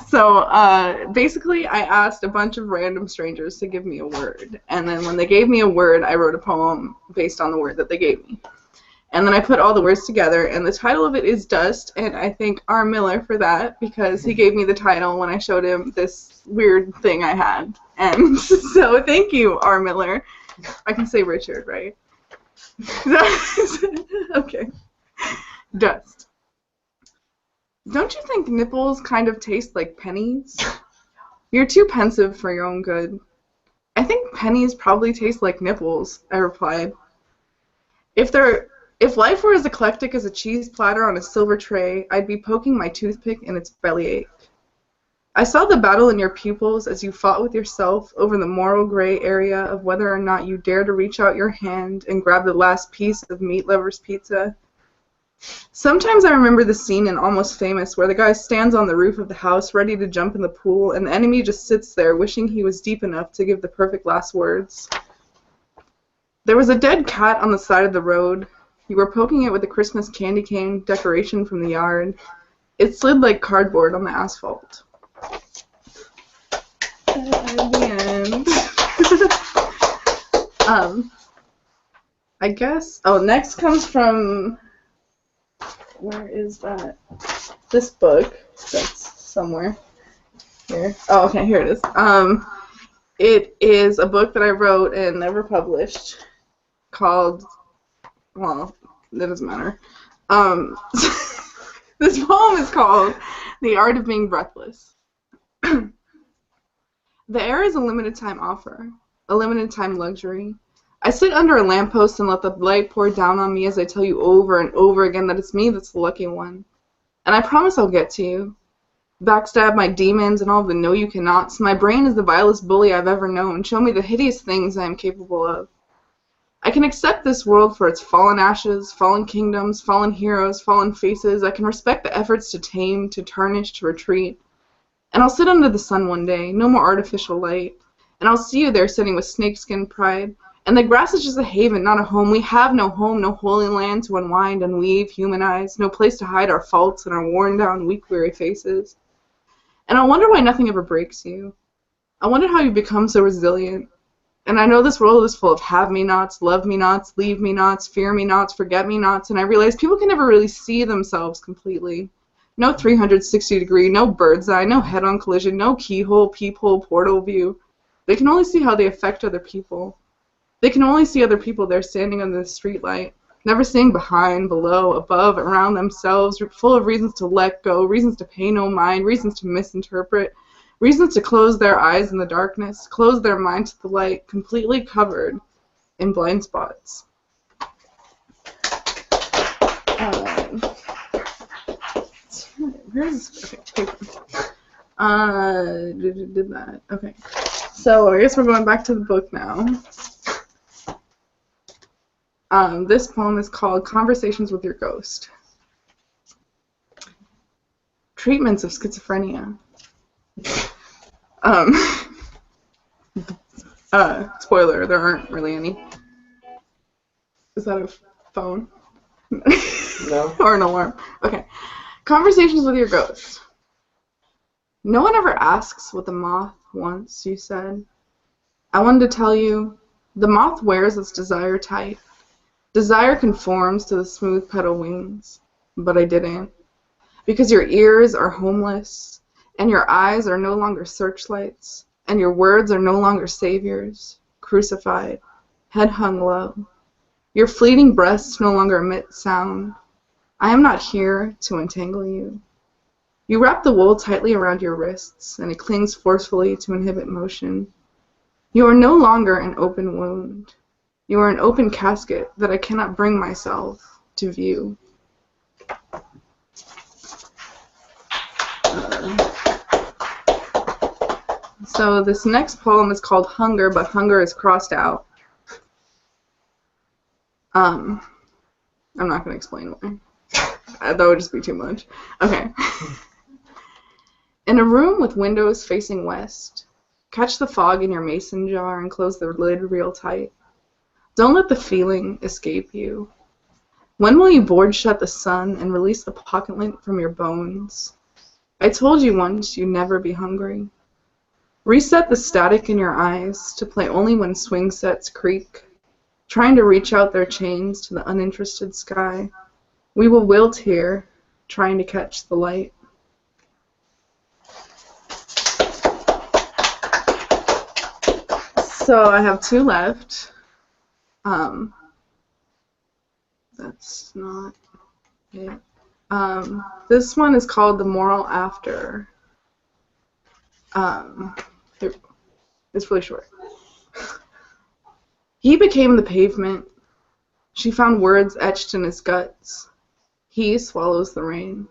E: So basically, I asked a bunch of random strangers to give me a word, and then when they gave me a word, I wrote a poem based on the word that they gave me. And then I put all the words together, and the title of it is Dust, and I thank R. Miller for that, because he gave me the title when I showed him this weird thing I had. And so thank you, R. Miller. I can say Richard, right? Okay. Dust. Don't you think nipples kind of taste like pennies? You're too pensive for your own good. I think pennies probably taste like nipples, I replied. If life were as eclectic as a cheese platter on a silver tray, I'd be poking my toothpick in its bellyache. I saw the battle in your pupils as you fought with yourself over the moral gray area of whether or not you dare to reach out your hand and grab the last piece of meat lover's pizza. Sometimes I remember the scene in Almost Famous where the guy stands on the roof of the house ready to jump in the pool and the enemy just sits there wishing he was deep enough to give the perfect last words. There was a dead cat on the side of the road. You were poking it with a Christmas candy cane decoration from the yard. It slid like cardboard on the asphalt. The end. I guess. Oh, next comes from. Where is that? This book that's somewhere here. Oh, okay, here it is. It is a book that I wrote and never published called. Well, that doesn't matter. This poem is called The Art of Being Breathless. The air is a limited time offer, a limited time luxury. I sit under a lamppost and let the light pour down on me as I tell you over and over again that it's me that's the lucky one. And I promise I'll get to you. Backstab my demons and all the know you cannots. My brain is the vilest bully I've ever known. Show me the hideous things I am capable of. I can accept this world for its fallen ashes, fallen kingdoms, fallen heroes, fallen faces. I can respect the efforts to tame, to tarnish, to retreat. And I'll sit under the sun one day, no more artificial light. And I'll see you there sitting with snakeskin pride. And the grass is just a haven, not a home. We have no home, no holy land to unwind and weave, humanize, no place to hide our faults and our worn-down, weak-weary faces. And I wonder why nothing ever breaks you. I wonder how you become so resilient. And I know this world is full of have-me-nots, love-me-nots, leave-me-nots, fear-me-nots, forget-me-nots, and I realize people can never really see themselves completely. No 360-degree, no bird's eye, no head-on collision, no keyhole, peephole, portal view. They can only see how they affect other people. They can only see other people there standing under the streetlight, never seeing behind, below, above, around themselves, full of reasons to let go, reasons to pay no mind, reasons to misinterpret, reasons to close their eyes in the darkness, close their mind to the light, completely covered in blind spots. Where's okay, paper? Did that. Okay. So I guess we're going back to the book now. This poem is called Conversations with Your Ghost. Treatments of schizophrenia. Spoiler, there aren't really any. Is that a phone?
A: No.
E: Or an alarm? Okay. Conversations with your ghost. No one ever asks what the moth wants, you said. I wanted to tell you, the moth wears its desire tight. Desire conforms to the smooth petal wings, but I didn't. Because your ears are homeless, and your eyes are no longer searchlights, and your words are no longer saviors, crucified, head hung low. Your fleeting breaths no longer emit sound. I am not here to entangle you. You wrap the wool tightly around your wrists, and it clings forcefully to inhibit motion. You are no longer an open wound. You are an open casket that I cannot bring myself to view. So this next poem is called Hunger, but hunger is crossed out. I'm not going to explain why. That would just be too much. Okay. In a room with windows facing west, catch the fog in your mason jar and close the lid real tight. Don't let the feeling escape you. When will you board shut the sun and release the pocket lint from your bones? I told you once you'd never be hungry. Reset the static in your eyes to play only when swing sets creak, trying to reach out their chains to the uninterested sky. We will wilt here, trying to catch the light. So I have two left. That's not it. This one is called The Moral After. It's really short. He became the pavement. She found words etched in his guts. He swallows the rain.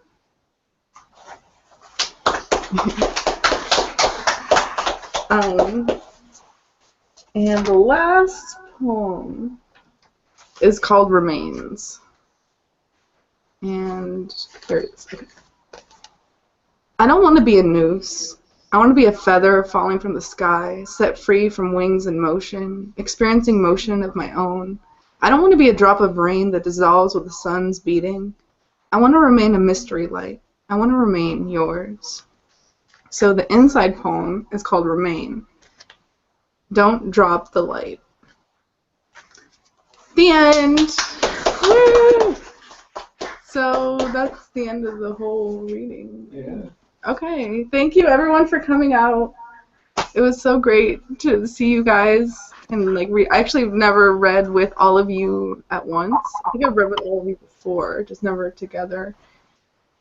E: And the last poem is called Remains. And here it is. Okay. I don't want to be a noose. I want to be a feather falling from the sky, set free from wings and motion, experiencing motion of my own. I don't want to be a drop of rain that dissolves with the sun's beating. I want to remain a mystery light. I want to remain yours. So the inside poem is called Remain. Don't drop the light. The end. Woo! So that's the end of the whole reading.
A: Yeah.
E: Okay. Thank you everyone for coming out. It was so great to see you guys. And like I actually never read with all of you at once. I think I've read with all of you before, just never together.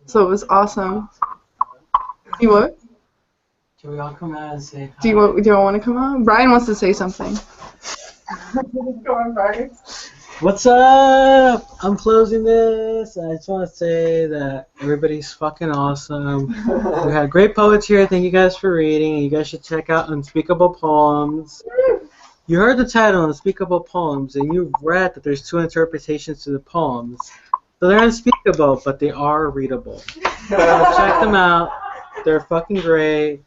E: So it was awesome. You what?
C: Can we all come out and say hi?
E: Do you want to come out? Brian wants to say something. Go on, Brian.
C: What's up? I'm closing this. I just want to say that everybody's fucking awesome. We had great poets here. Thank you guys for reading. You guys should check out Unspeakable Poems. You heard the title, Unspeakable Poems, and you've read that there's two interpretations to the poems. So they're unspeakable, but they are readable. So check them out. They're fucking great.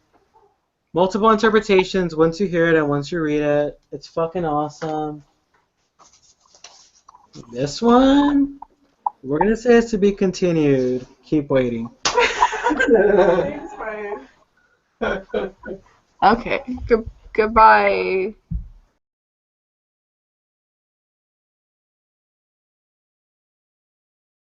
C: Multiple interpretations once you hear it and once you read it. It's fucking awesome. This one, we're going to say it's to be continued. Keep waiting.
E: Thanks, Brian. Okay. Goodbye.